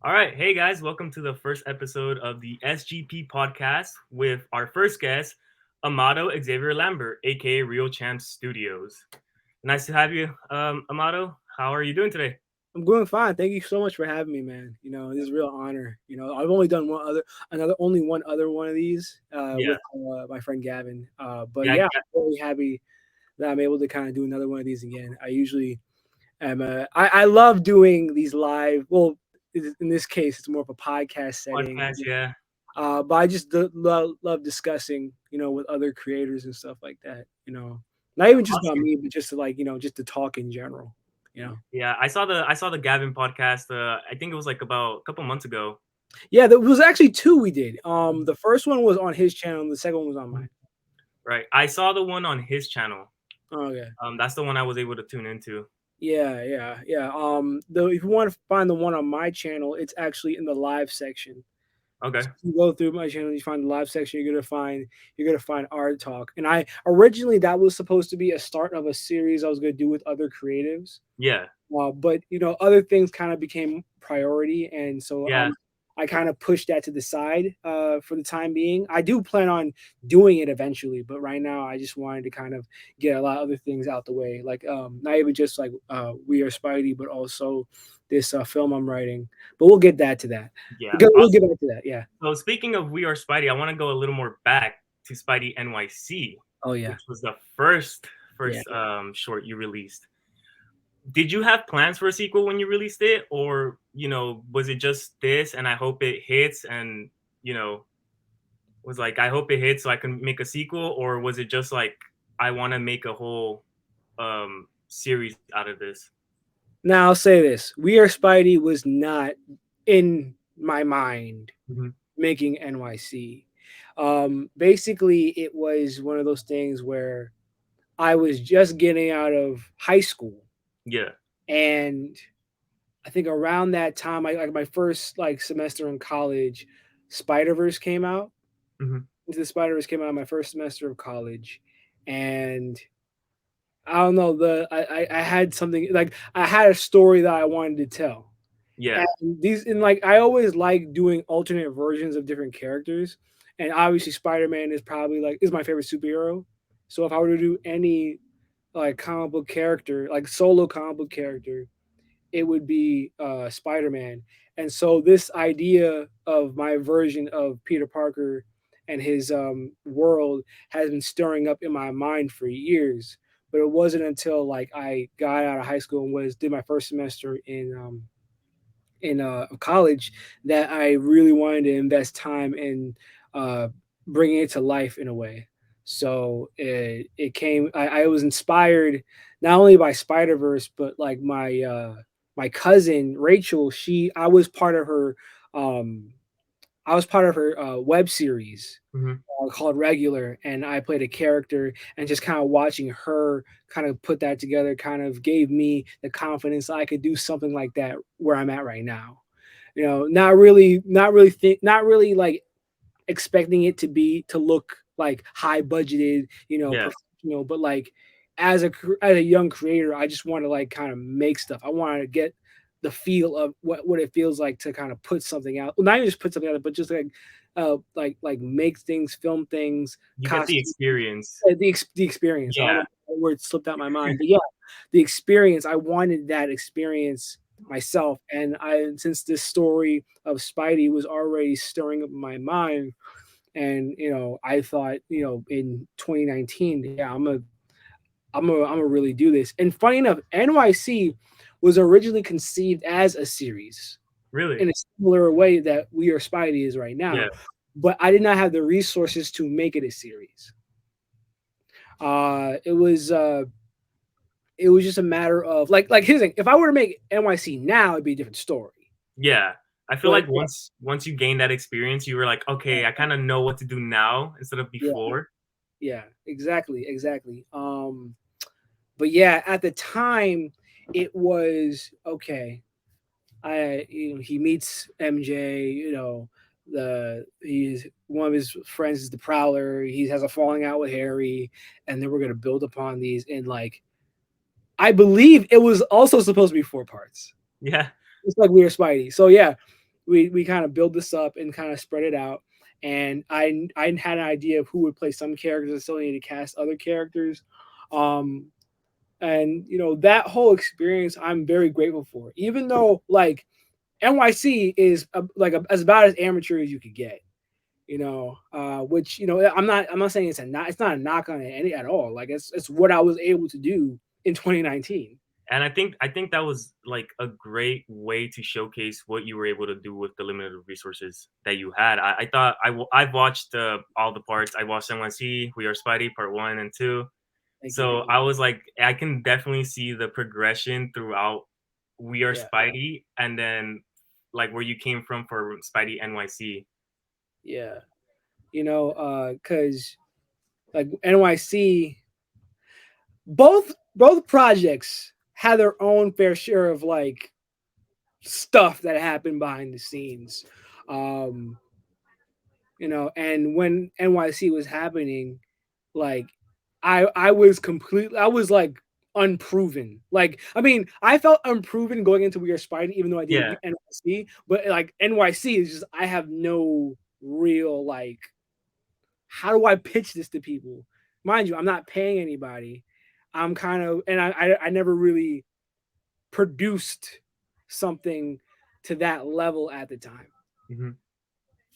All right. Hey, guys. Welcome to the first episode of the SGP podcast with our first guest, Amado Xavier Lambert, aka Real Champs Studios. Nice to have you, Amado. How are you doing today? I'm doing fine. Thank you so much for having me, man. This is a real honor. I've only done only one other one of these Yeah. with my friend Gavin. But Yeah. yeah, I'm really happy that I'm able to kind of do another one of these again. I usually am. I love doing these live. Well, in this case, it's more of a podcast setting. Podcast. Yeah. But I just love discussing, with other creators and stuff like that. Not even just about Awesome. me, but just to just to talk in general. Yeah. I saw the Gavin podcast. I think it was like about a couple months ago. Yeah, there was actually two we did. The first one was on his channel, and the second one was on mine. Right. I saw the one on his channel. Oh, okay. That's the one I was able to tune into. Yeah. Though if you want to find the one on my channel, it's actually in the live section. Okay. So if you go through my channel, you find the live section. You're gonna find Art Talk. And I originally that was supposed to be a start of a series I was gonna do with other creatives. Yeah. But other things kind of became priority, and so Yeah. I kind of pushed that to the side for the time being. I do plan on doing it eventually, but right now I just wanted to kind of get a lot of other things out the way, like not even just like We Are Spidey, but also this film I'm writing. But we'll get that to that. Yeah. We'll get back to that. Yeah. So speaking of We Are Spidey, I want to go a little more back to Spidey NYC, Oh yeah. which was the first Yeah. short you released. Did you have plans for a sequel when you released it, or was it just this and I hope it hits and was like I hope it hits so I can make a sequel, or was it just like I want to make a whole series out of this? Now I'll say this: We Are Spidey was not in my mind Hmm. making NYC. Basically, it was one of those things where I was just getting out of high school, Yeah. and I think around that time, like my first like semester in college, Spider-Verse came out. Hmm. The Spider-Verse came out my first semester of college, and I don't know I had something like I had a story that I wanted to tell. Yeah. And like I always like doing alternate versions of different characters, and obviously Spider-Man is my favorite superhero. So if I were to do any like comic book character, like solo comic book character, it would be Spider-Man. And so this idea of my version of Peter Parker and his world has been stirring up in my mind for years. But it wasn't until like I got out of high school and did my first semester in college that I really wanted to invest time in uh, bringing it to life in a way. So it came. I was inspired not only by Spider Verse, but like my cousin Rachel. Um, I was part of her web series Hmm. called Regular, and I played a character, and just kind of watching her kind of put that together kind of gave me the confidence I could do something like that where I'm at right now. Not really like expecting it to look like high budgeted, Yeah. professional, but like as a young creator, I just want to like kind of make stuff. I want to get the feel of what it feels like to kind of put something out. Well, not even just put something out, but just like make things, film things, You get the costume, experience. the experience. I don't Yeah. know what word slipped out my mind, but yeah, the experience. I wanted that experience myself, and since this story of Spidey was already stirring up my mind, and I thought, in 2019, yeah, I'm gonna really do this. And funny enough, NYC was originally conceived as a series Really. in a similar way that We Are Spidey is right Yeah. now, but I did not have the resources to make it a series. Uh, it was uh, it was just a matter of like here's the thing: if I were to make NYC now, it'd be a different story. Yeah. I feel But like once you gain that experience, you were like, okay, I kind of know what to do now instead of yeah, before. yeah, exactly. But yeah, at the time, it was okay. He meets MJ. He's one of his friends is the Prowler. He has a falling out with Harry, and then we're gonna build upon these. And like, I believe it was also supposed to be 4 parts. Yeah. It's like We Are Spidey. So yeah, we kind of build this up and kind of spread it out. And I had an idea of who would play some characters. I still needed to cast other characters. Um, and that whole experience I'm very grateful for, even though like NYC is as about as amateur as you could get, which I'm not saying it's not a knock on it any at all. Like it's what I was able to do in 2019. And I think that was like a great way to showcase what you were able to do with the limited resources that you had. I thought I've watched all the parts. I watched NYC, We Are Spidey, part 1 and 2. Thank you. So I was like, I can definitely see the progression throughout We Are Yeah, Spidey, and then like where you came from for Spidey NYC. yeah. Because like NYC, both projects had their own fair share of like stuff that happened behind the scenes. Um, and when NYC was happening, like I was like unproven. Like, I mean, I felt unproven going into We Are Spidey, even though I did Yeah. NYC. But like NYC is just I have no real like how do I pitch this to people? Mind you, I'm not paying anybody. I'm kind of and I never really produced something to that level at the time. Hmm.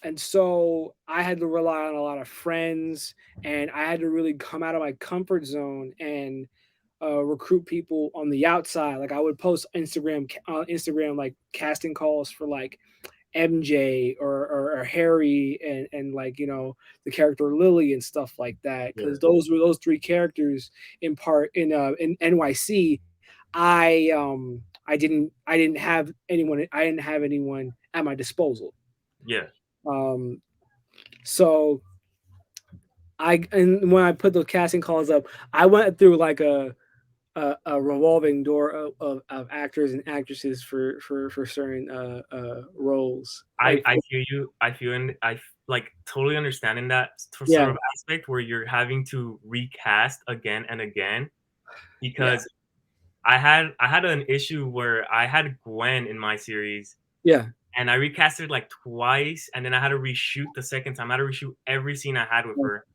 And so I had to rely on a lot of friends, and I had to really come out of my comfort zone and recruit people on the outside. Like I would post Instagram like casting calls for like MJ or Harry and like the character Lily and stuff like that, Yeah. because those three characters in NYC. I didn't have anyone at my disposal. Yeah. Um, so and when I put those casting calls up, I went through like a revolving door of actors and actresses for certain roles. Like I feel you. I feel and like totally understanding that sort yeah, of aspect where you're having to recast again and again, yeah, because I had an issue where I had Gwen in my series, yeah. and I recasted like twice, and then I had to reshoot the second time. I had to reshoot every scene I had with Oh, her,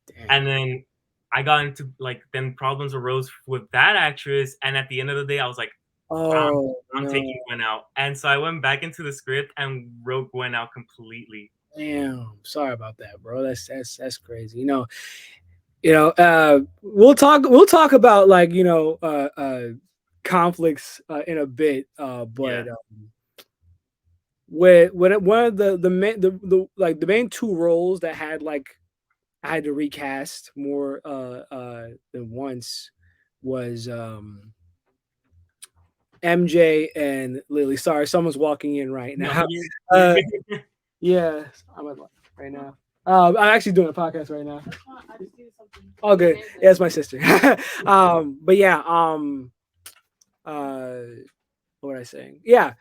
damn. and then I got into like then problems arose with that actress, and at the end of the day, I was like, I'm Oh I'm no, taking Gwen out, and so I went back into the script and wrote Gwen out completely. damn. Sorry about that, bro. That's crazy. We'll talk about like conflicts in a bit. Yeah. But when one of the main the like the main two roles that had like I had to recast more than once was MJ and Lily. Sorry, someone's walking in right No, now. you're Uh, good. yeah, I'm at right now. I'm actually doing a podcast right now. Oh, good. Yeah, it's my sister. But yeah, uh, what was I saying? Yeah,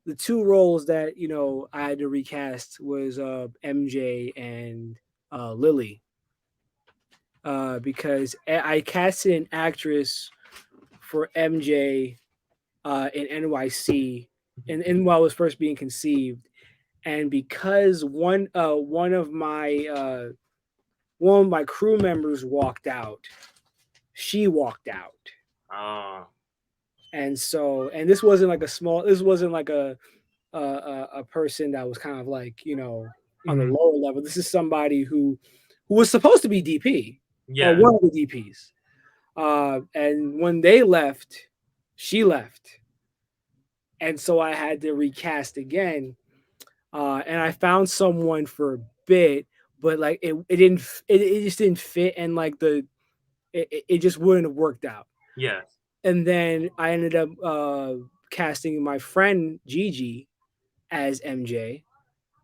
the two roles that I had to recast was MJ and Lily. Because I casted an actress for MJ in NYC, and while it was first being conceived, and because one of my crew members walked out, she walked out, Oh. and this wasn't like this wasn't like a person that was kind of like on the Mhm. lower level. This is somebody who was supposed to be DP or Yeah. one of the DPs. And when they left, she left, and so I had to recast again. And I found someone for a bit, but like it just didn't fit, and like it just wouldn't have worked out. Yeah. And then I ended up casting my friend Gigi as MJ.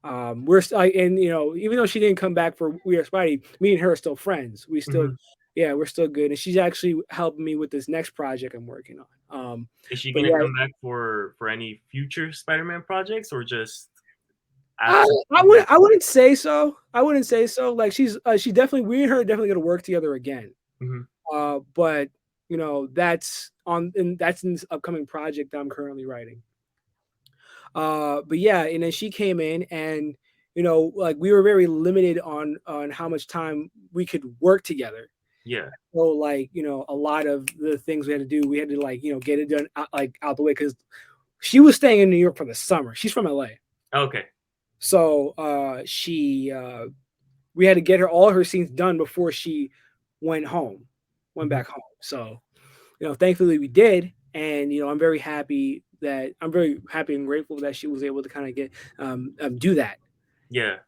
And even though she didn't come back for We Are Spidey, me and her are still friends. Mhm. Yeah, we're still good, and she's actually helping me with this next project I'm working on. Is she But gonna yeah, come back for any future Spider-Man projects, or just I, after I this? wouldn't I wouldn't say so. I wouldn't say so. Like she definitely we and her are definitely gonna work together again. Mhm. But that's in this upcoming project that I'm currently writing. But yeah, and then she came in, and like we were very limited on how much time we could work together. Yeah. So like a lot of the things we had to do, we had to like get it done out the way, because she was staying in New York for the summer. She's from LA. Okay. So she we had to get her all her scenes done before she went home, went Mhm. back home. So thankfully we did, and I'm very happy and grateful that she was able to kind of get do that. Yeah.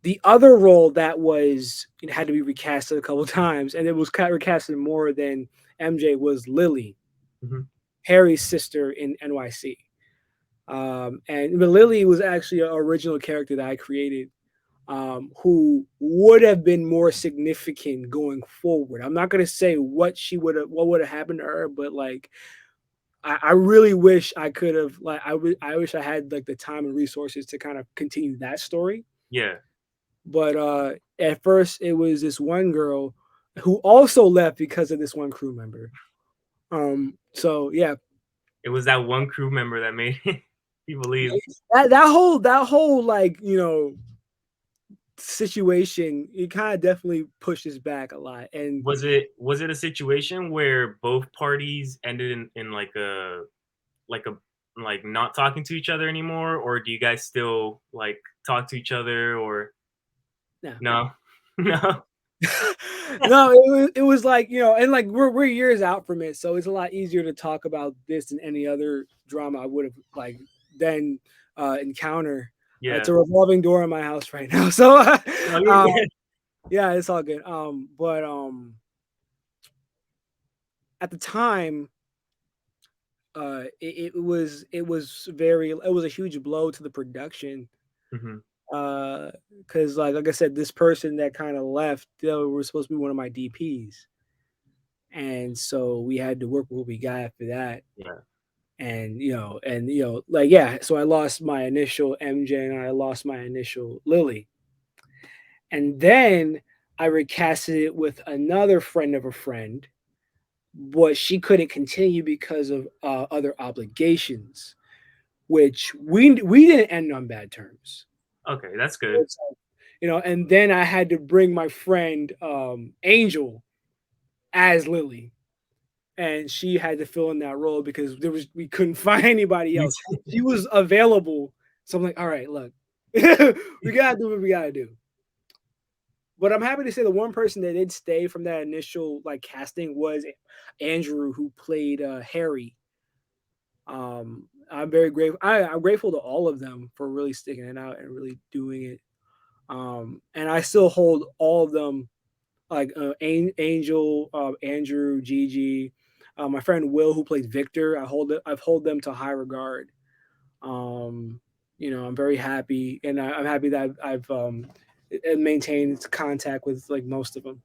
The other role that was had to be recasted a couple of times, and it was recasted more than MJ, was Lily, Mhm. Harry's sister in NYC. And but Lily was actually an original character that I created, who would have been more significant going forward. I'm not gonna say what would have happened to her, but like I really wish I could have I wish I had like the time and resources to kind of continue that story. Yeah. But at first it was this one girl who also left because of this one crew member. So yeah, It was that one crew member that made people leave. that whole like situation, it kind of definitely pushes back a lot. And Was it a situation where both parties ended in like a like not talking to each other anymore, or do you guys still like talk to each other, or no. no? No. No, it was like and like we're years out from it, so it's a lot easier to talk about this than any other drama I would have like then encounter. It's Yeah. a revolving door in my house right now, so No, you're um, good. yeah, it's all good. But at the time, it was a huge blow to the production, Mhm. because like I said, this person that kind of left, they were supposed to be one of my DPs, and so we had to work with what we got after that. Yeah. And like yeah, so I lost my initial MJ and I lost my initial Lily, and then I recasted it with another friend of a friend, but she couldn't continue because of other obligations, which we didn't end on bad terms. Okay, that's So good. it's like, and then I had to bring my friend Angel as Lily, and she had to fill in that role because we couldn't find anybody You else. She was available, so I'm like, all right, look, we gotta do what we gotta do. But I'm happy to say the one person that did stay from that initial like casting was Andrew, who played Harry. I'm very grateful. I'm grateful to all of them for really sticking it out and really doing it. And I still hold all of them, like Angel, Andrew, Gigi, my friend Will, who plays Victor. I've hold them to high regard. Um, I'm very happy, and I'm happy that I've maintained contact with like most of them.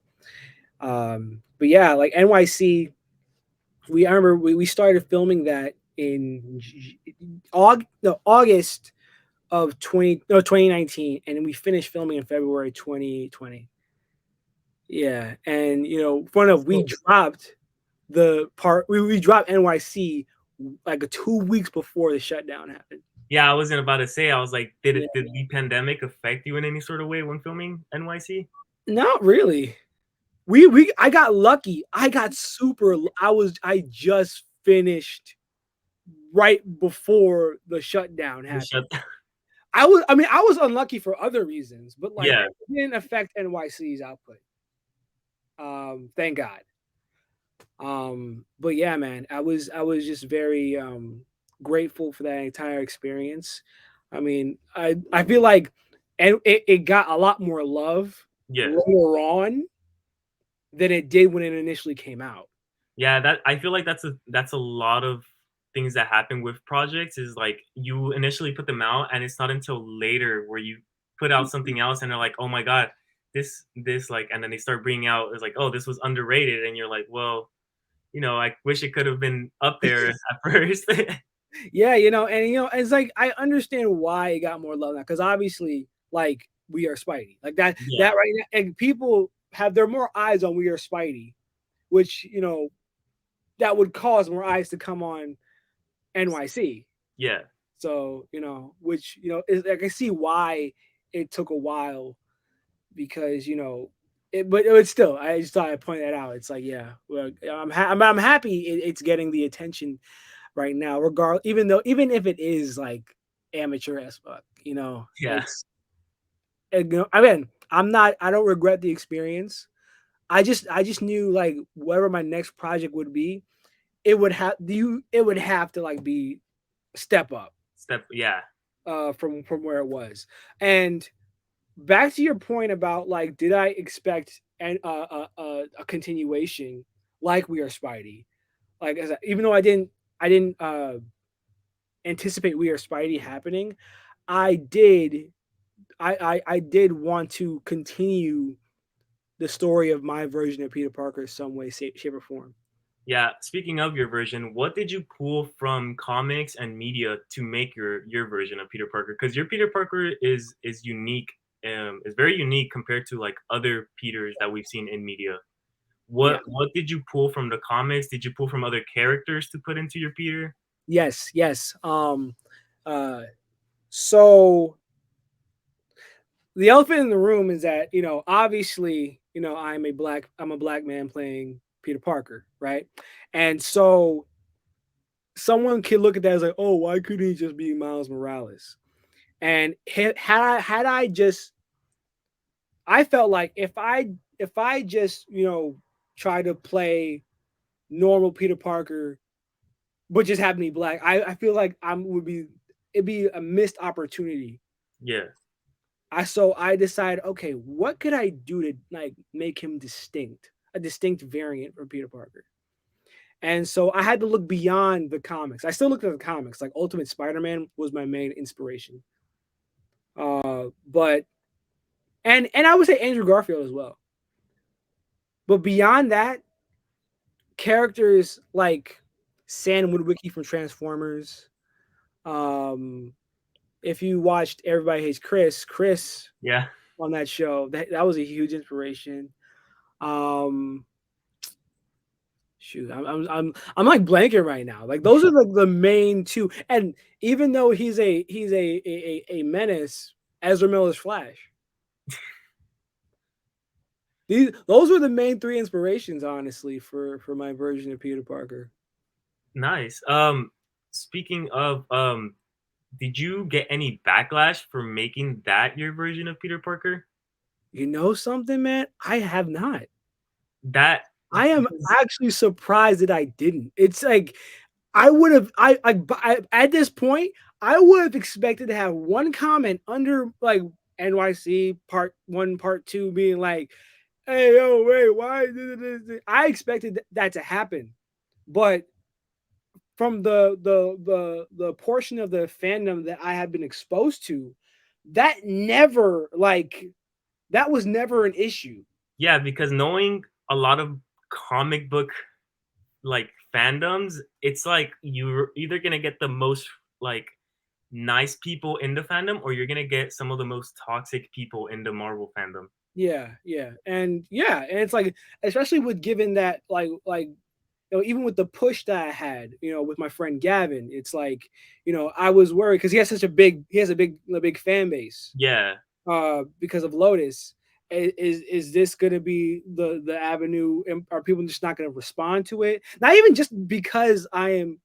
But yeah, like NYC, I remember we started filming that in August of 2019, and we finished filming in February 2020. Yeah, and fun of we So dropped the part we dropped NYC like 2 weeks before the shutdown happened. yeah, I wasn't about to say, I was like, Yeah, did the pandemic affect you in any sort of way when filming NYC? not really. We I got lucky. I just finished right before the shutdown The happened. shut I was unlucky for other reasons, but like Yeah, it didn't affect NYC's output. Thank God. But yeah, man, I was just very grateful for that entire experience. I mean, I feel like and it got a lot more love yeah. later on than it did when it initially came out. Yeah, that I feel like that's a lot of things that happen with projects is like you initially put them out and it's not until later where you put out something else and they're like, "Oh my god, this like," and then they start bringing out it's like, "Oh, this was underrated." And you're like, "Well, I wish it could have been up there at first." Yeah, and it's like I understand why it got more love now, because obviously, like We Are Spidey, like that Yeah, right now, and people have there more eyes on We Are Spidey, which that would cause more eyes to come on NYC. yeah. So, which, is, I can see why it took a while because, but it was still, I just thought I'd point that out. It's like, yeah, well, I'm happy it's getting the attention right now, even if it is like amateur as fuck, Yeah, again, I don't regret the experience. I just knew like whatever my next project would be, it would have to like be step up yeah, from where it was. And back to your point about like, did I expect a continuation like We Are Spidey? Like, even though I didn't anticipate We Are Spidey happening, I did I did want to continue the story of my version of Peter Parker some way, shape, or form. yeah. Speaking of your version, what did you pull from comics and media to make your version of Peter Parker? Because your Peter Parker is unique, is very unique compared to like other Peters that we've seen in media. Yeah. What did you pull from the comics? Did you pull from other characters to put into your Peter? Yes. Yes. Uh. So the elephant in the room is that obviously I'm a black man playing Peter Parker, right? And so someone could look at that as like, oh, why couldn't he just be Miles Morales? And had I just, I felt like if I just try to play normal Peter Parker but just have me black, I feel like it'd be a missed opportunity. Yeah, I decided, okay, what could I do to like make him a distinct variant for Peter Parker? And so I had to look beyond the comics. I still looked at the comics. Like Ultimate Spider-Man was my main inspiration. But and I would say Andrew Garfield as well. But beyond that, characters like Sam Witwicky from Transformers. Um, if you watched Everybody Hates Chris yeah. on that show, that was a huge inspiration. Um, Shoot, I'm like blanking right now. Like those are like the main two. And even though he's a menace, Ezra Miller's Flash. Those were the main three inspirations, honestly, for my version of Peter Parker. Nice. Speaking of, did you get any backlash for making that your version of Peter Parker? You know something, man? I have not. That I am because actually surprised that I didn't. It's like I would have. At this point, I would have expected to have one comment under like NYC part 1, part 2, being like, "Hey, yo, wait, why?" I expected that to happen, but from the portion of the fandom that I have been exposed to, that never like that was never an issue. yeah, because knowing a lot of comic book like fandoms, it's like you're either gonna get the most like nice people in the fandom, or you're gonna get some of the most toxic people in the Marvel fandom. And it's like, especially with given that even with the push that I had, with my friend Gavin, it's like, I was worried because he has a big fan base, Yeah, because of Lotus. Is this going to be the avenue? And are people just not going to respond to it? Not even just because I'm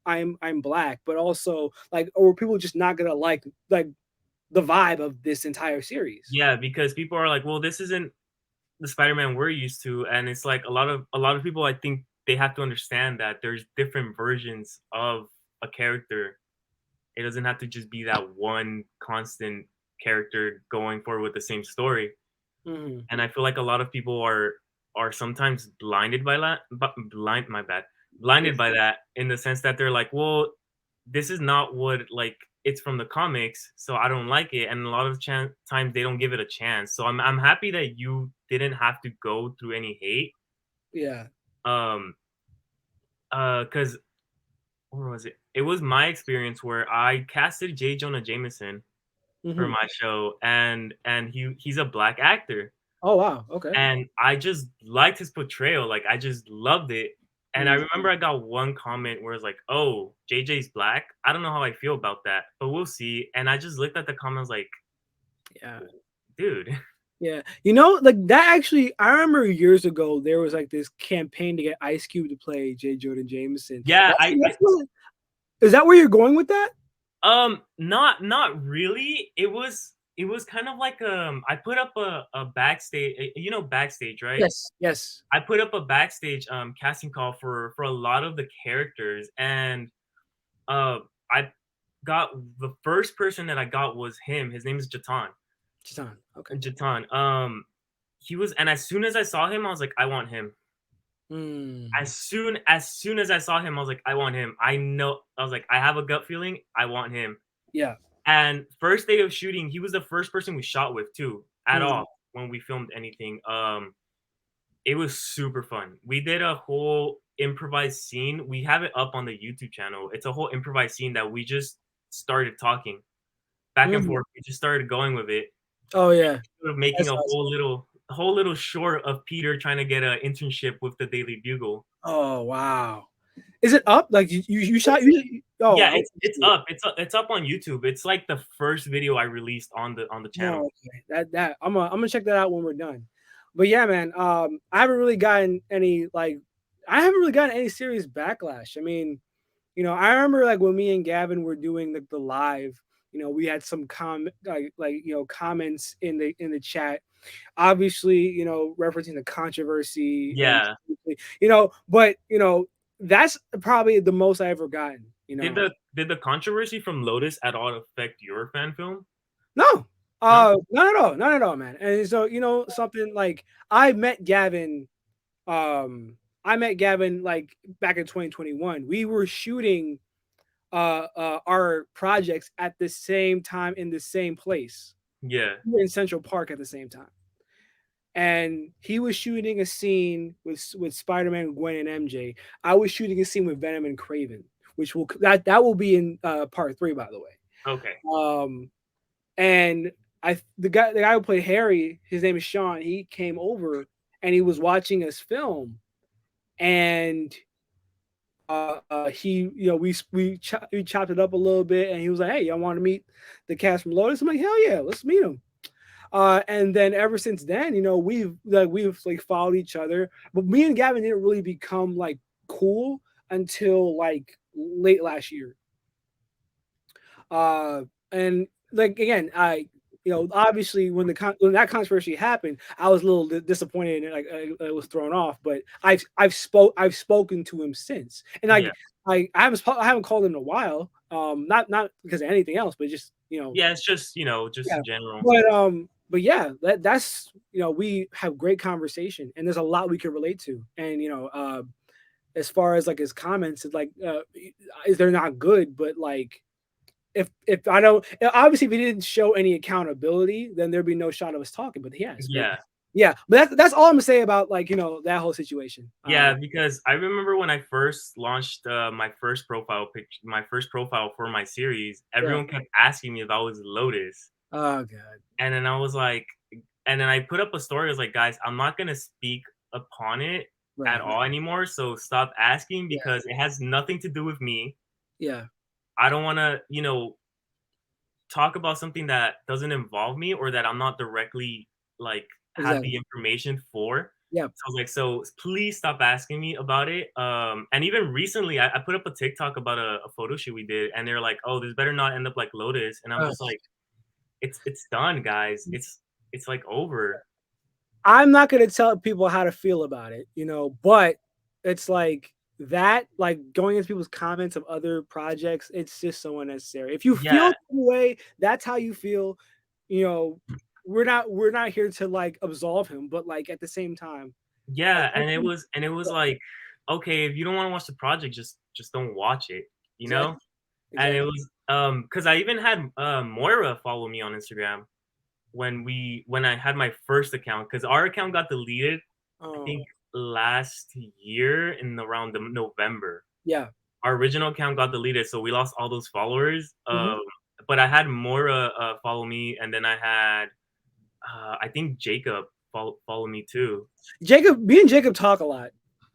black, but also like, or people just not going to like the vibe of this entire series. yeah, because people are like, well, this isn't the Spider-Man we're used to, and it's like a lot of people. I think they have to understand that there's different versions of a character. It doesn't have to just be that one constant character going forward with the same story. Hmm. And I feel like a lot of people are sometimes blinded by that. But blinded by that in the sense that they're like, well, this is not what like it's from the comics, so I don't like it. And a lot of times they don't give it a chance. So I'm happy that you didn't have to go through any hate. Yeah. Um, because where was it? It was my experience where I casted J. Jonah Jameson for Hmm. my show, and he's a black actor, Oh wow. Okay. and I just liked his portrayal. Like I just loved it. And I remember I got one comment where it's like, "Oh, JJ's black." I don't know how I feel about that, but we'll see. And I just looked at the comments like, Yeah. dude. Yeah. You know, like that actually, I remember years ago there was like this campaign to get Ice Cube to play J. Jordan Jameson. Yeah, That's what, is that where you're going with that? not really. It was kind of like I put up a backstage, backstage, right? Yes. Yes. I put up a backstage casting call for a lot of the characters, and uh I got the first person that I got was him. His name is Jatan. Chatan. Okay. Jatan. He was, and as soon as I saw him, I was like, I want him. Mm. As soon as I saw him, I was like, I want him. I know. I was like, I have a gut feeling. I want him. Yeah. And first day of shooting, he was the first person we shot with too, at Mm. all when we filmed anything. It was super fun. We did a whole improvised scene. We have it up on the YouTube channel. It's a whole improvised scene that we just started talking back and Mm. forth. We just started going with it, Oh yeah. sort of making That's a awesome. whole little short of Peter trying to get an internship with the Daily Bugle. Oh wow. Is it up? Like you shot It's you? Oh, Yeah, I want to it's see it. up. It's up on YouTube. It's like the first video I released on the channel. Oh, okay. That I'm gonna check that out when we're done. But yeah, man, I haven't really gotten any like I haven't really gotten any serious backlash. I mean, I remember like when me and Gavin were doing the live, we had some comments in the chat, obviously, referencing the controversy and Yeah. but that's probably the most I ever gotten, Did the controversy from Lotus at all affect your fan film? No, No? not at all, not at all, man. And so something like I met Gavin like back in 2021. We were shooting our projects at the same time in the same place. Yeah. We were in Central Park at the same time. And he was shooting a scene with Spider-Man, Gwen, and MJ. I was shooting a scene with Venom and Craven, which that will be in part 3, by the way. Okay. And the guy who played Harry, his name is Sean. He came over and he was watching us film, and he we chopped it up a little bit, and he was like, "Hey, y'all want to meet the cast from Lotus?" I'm like, "Hell yeah, let's meet them." And then ever since then, we've like followed each other. But me and Gavin didn't really become like cool until like late last year. And like again, obviously when when that controversy happened, I was a little disappointed and like I was thrown off. But I've spoken to him since, and Yeah. like I haven't called him in a while. Not because of anything else, but just Yeah, it's just, yeah. just general. But yeah, that's we have great conversation, and there's a lot we can relate to, and as far as like his comments, it's like they're not good, but like if I don't obviously if he didn't show any accountability, then there'd be no shot of us talking. But he has, but Yeah. yeah, but that's all I'm gonna say about like that whole situation. Yeah, because I remember when I first launched my first profile for my series, Yeah. everyone kept asking me if I was Lotus. Oh god. And then I was like, and then I put up a story. I was like, guys, I'm not gonna speak upon it at Right. all anymore. So stop asking Yeah. because it has nothing to do with me. Yeah. I don't want to, talk about something that doesn't involve me or that I'm not directly like have Exactly. the information for. Yeah. So I was like, so please stop asking me about it. And even recently, I put up a TikTok about a photo shoot we did, and they're like, "Oh, this better not end up like Lotus." And I'm Uh, just like, it's done, guys. It's like over. I'm not gonna tell people how to feel about it, but it's like that, like going into people's comments of other projects, it's just so unnecessary. If you feel Yeah, the way that's how you feel, you know, we're not here to like absolve him, but like at the same time, like yeah. And it was like, okay, if you don't want to watch the project, just don't watch it, you know. exactly, And it exactly. was because I even had Moira follow me on Instagram when I had my first account, because our account got deleted, I Oh, think last year in around the November. yeah. Our original account got deleted, so we lost all those followers. Mhm. But I had Moira follow me, and then I had I think Jacob follow me too. Me and Jacob talk a lot.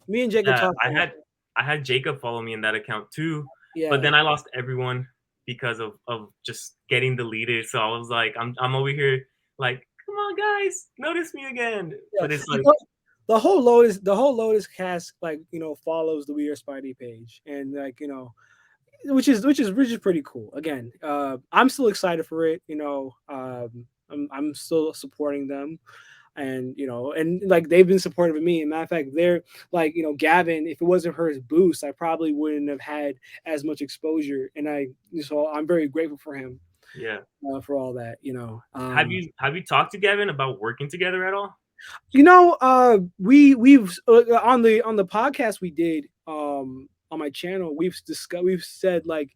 Me and Jacob Yeah, talk a I lot. had I had Jacob follow me in that account too, but Yeah. then I lost everyone because of just getting deleted. So I was like, I'm over here like, come on guys, notice me again. Yeah. But it's You like, know, the whole Lotus cast, like, follows the We Are Spidey page, and like, which is pretty cool. Again, I'm still excited for it. I'm still supporting them, and like they've been supportive of me. And matter of fact, they're like, Gavin. If it wasn't for his boost, I probably wouldn't have had as much exposure. And I'm very grateful for him, yeah. for all that. Have you talked to Gavin about working together at all? We've on the podcast we did, on my channel, we've said, like,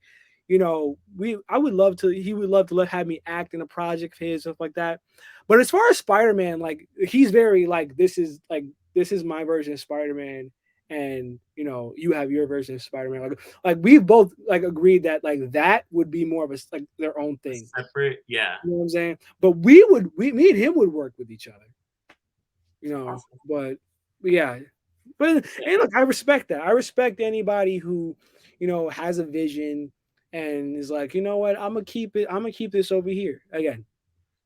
we I would love to he would love to have me act in a project of his, stuff like that. But as far as Spider-Man, like, he's very like, this is my version of Spider-Man, and you have your version of Spider-Man. Like we've both like agreed that, like, that would be more of a, like, their own thing. Separate, yeah. You know what I'm saying? But me and him would work with each other, Awesome. but yeah. But hey, look, I respect that. I respect anybody who, has a vision and is like, you know what, I'm gonna keep this over here again.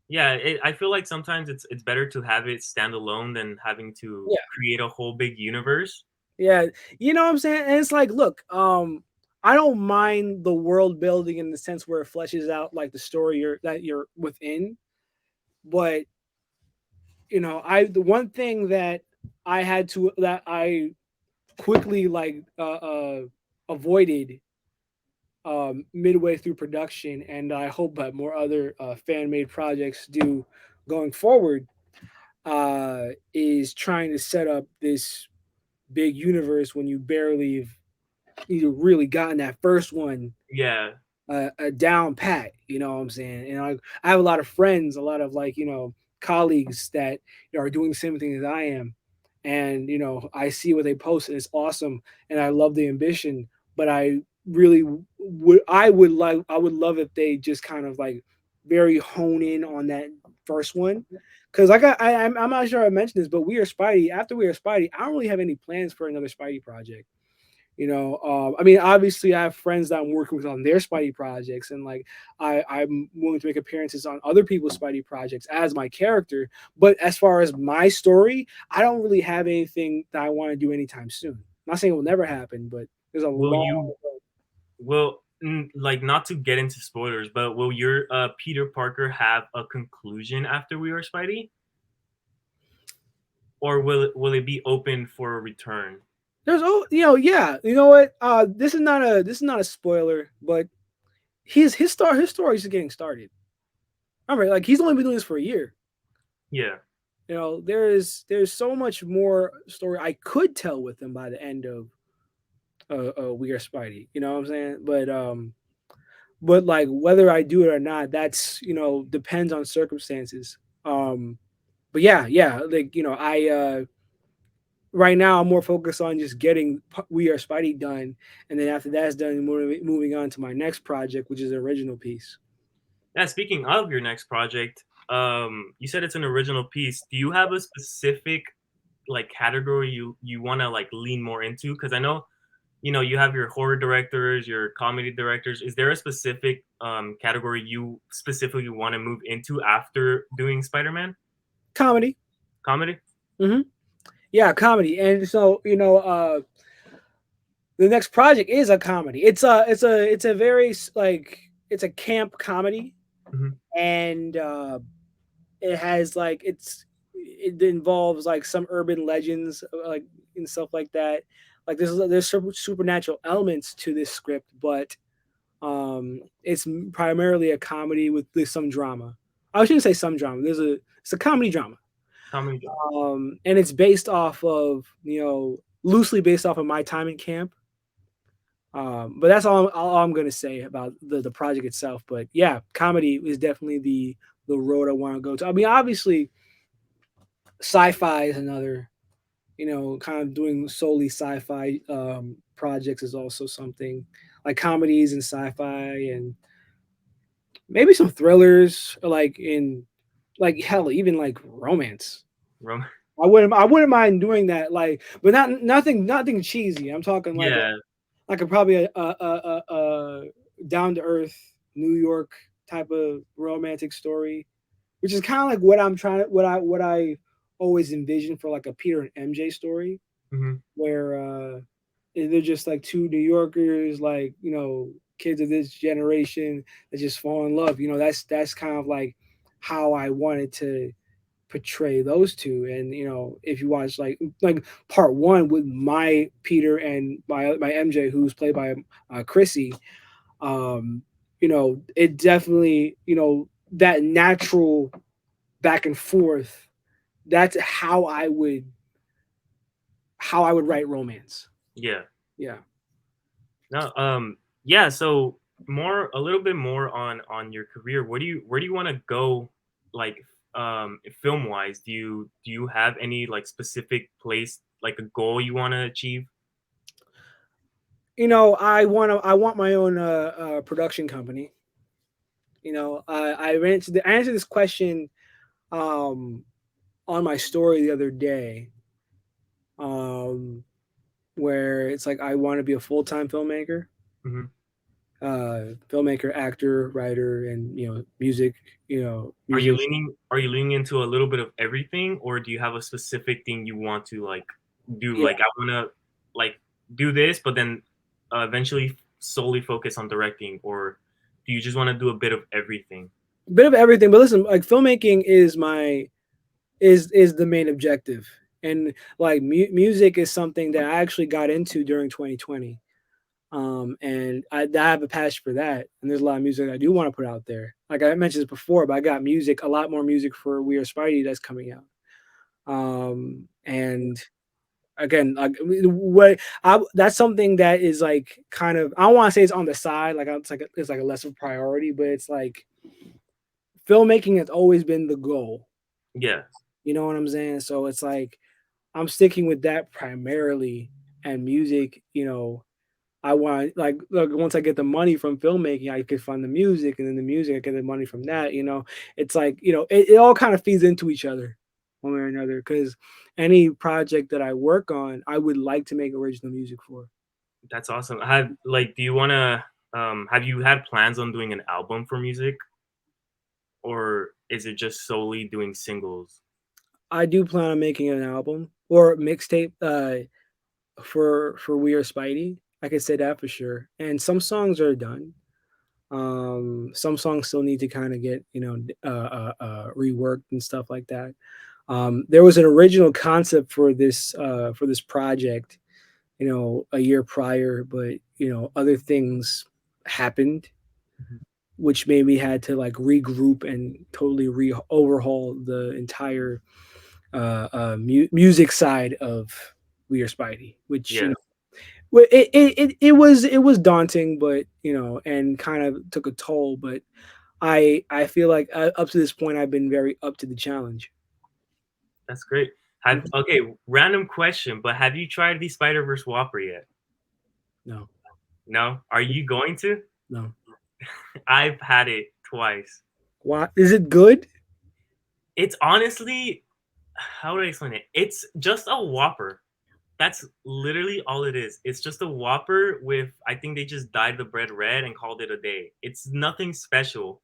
Yeah, I feel like sometimes it's better to have it stand alone than having to Yeah. create a whole big universe. Yeah. You know what I'm saying? And it's like, look, I don't mind the world building in the sense where it fleshes out, like, the story that you're within. But the one thing that I quickly, like, avoided, midway through production, and I hope that more other, fan made projects do going forward, is trying to set up this big universe when you barely have either really gotten that first one, Yeah, a down pat. You know what I'm saying? And I have a lot of friends, a lot of, like, colleagues that, are doing the same thing as I am, and I see what they post, and it's awesome, and I love the ambition. But I really would love if they just kind of, like, very hone in on that first one. Because, like, I'm not sure I mentioned this, but We Are Spidey. After We Are Spidey, I don't really have any plans for another Spidey project. I mean, obviously, I have friends that I'm working with on their Spidey projects, and, like, I'm willing to make appearances on other people's Spidey projects as my character. But as far as my story, I don't really have anything that I want to do anytime soon. I'm not saying it will never happen, but there's a will long. you will like, not to get into spoilers, but will your Peter Parker have a conclusion after We Are Spidey, or will it be open for a return? Yeah, you know what? This is not a spoiler, but his story is getting started. Remember, like, he's only been doing this for a year. Yeah, There's so much more story I could tell with him by the end of, We Are Spidey. You know what I'm saying? But like, whether I do it or not, that's, depends on circumstances. But yeah, like, I right now I'm more focused on just getting We Are Spidey done, and then after that's done, moving on to my next project, which is an original piece. yeah. Speaking of your next project, you said it's an original piece. Do you have a specific, like, category you want to, like, lean more into? Because I know, you have your horror directors, your comedy directors. Is there a specific category you specifically want to move into after doing Spider-Man? Comedy. Comedy? Hmm. Yeah, comedy. And so, the next project is a comedy. It's a very, like, it's a camp comedy, Hmm. and it has, like, it involves, like, some urban legends, like, and stuff like that. Like, there's supernatural elements to this script, but it's primarily a comedy with some drama. I shouldn't say some drama. It's a comedy drama, Comedy genre. and it's based off of, loosely based off of my time in camp. But that's all I'm going to say about the project itself. But yeah, comedy is definitely the road I want to go to. I mean, obviously, sci-fi is another. Kind of doing solely sci-fi, projects is also something, like comedies and sci-fi, and maybe some thrillers, like, in, like, hell, even like romance. Rom- I wouldn't mind doing that, like, but nothing cheesy. I'm talking Yeah. like a probably a down to earth New York type of romantic story, which is kind of like what I'm trying what I always envision for like a Peter and MJ story, Hmm. where they're just like two New Yorkers, like, kids of this generation that just fall in love. That's kind of like how I wanted to portray those two. And if you watch like part one with my Peter and my MJ, who's played by Chrissy, um, it definitely, that natural back and forth. That's how I would write romance. Yeah. Yeah. No. Yeah. So a little bit more on your career. Where do you want to go? Like, film wise, do you have any like specific place, like a goal you want to achieve? I want my own production company. I answered this question um, on my story the other day, um, where it's like I want to be a full time filmmaker, Hmm. filmmaker, actor, writer, and music. Are you Musician. leaning into a little bit of everything, or do you have a specific thing you want to like do? Yeah, Like, I want to like do this, but then eventually solely focus on directing, or do you just want to do a bit of everything? a bit of everything. But listen, like filmmaking is the main objective, and like music is something that I actually got into during 2020. And I have a passion for that, and there's a lot of music I do want to put out there. Like I mentioned this before, but I got a lot more music for We Are Spidey that's coming out. And again, like what that's something that is like kind of, I don't want to say it's on the side, like it's like a less of a priority, but it's like filmmaking has always been the goal. Yeah, You know what I'm saying? So it's like I'm sticking with that primarily, and music. I want, like, look, once I get the money from filmmaking, I could fund the music, and then the music I get the money from that. It's like it all kind of feeds into each other, one way or another. Because any project that I work on, I would like to make original music for. that's awesome. Do you want to have you had plans on doing an album for music, or is it just solely doing singles? I do plan on making an album or mixtape for We Are Spidey. I could say that for sure. And some songs are done. Some songs still need to kind of get reworked and stuff like that. There was an original concept for this project, a year prior, but other things happened, Mhm. which made me had to like regroup and totally overhaul the entire music side of We Are Spidey, which Yeah, it was daunting, but and kind of took a toll. But I feel like up to this point, I've been very up to the challenge. that's great. Have Okay, random question, but have you tried the Spider Verse Whopper yet? No, No. Are you going to? no. I've had it twice. Why is it good? It's honestly, how do I explain it? It's just a Whopper. That's literally all it is. It's just a Whopper with, I think they just dyed the bread red and called it a day. It's nothing special.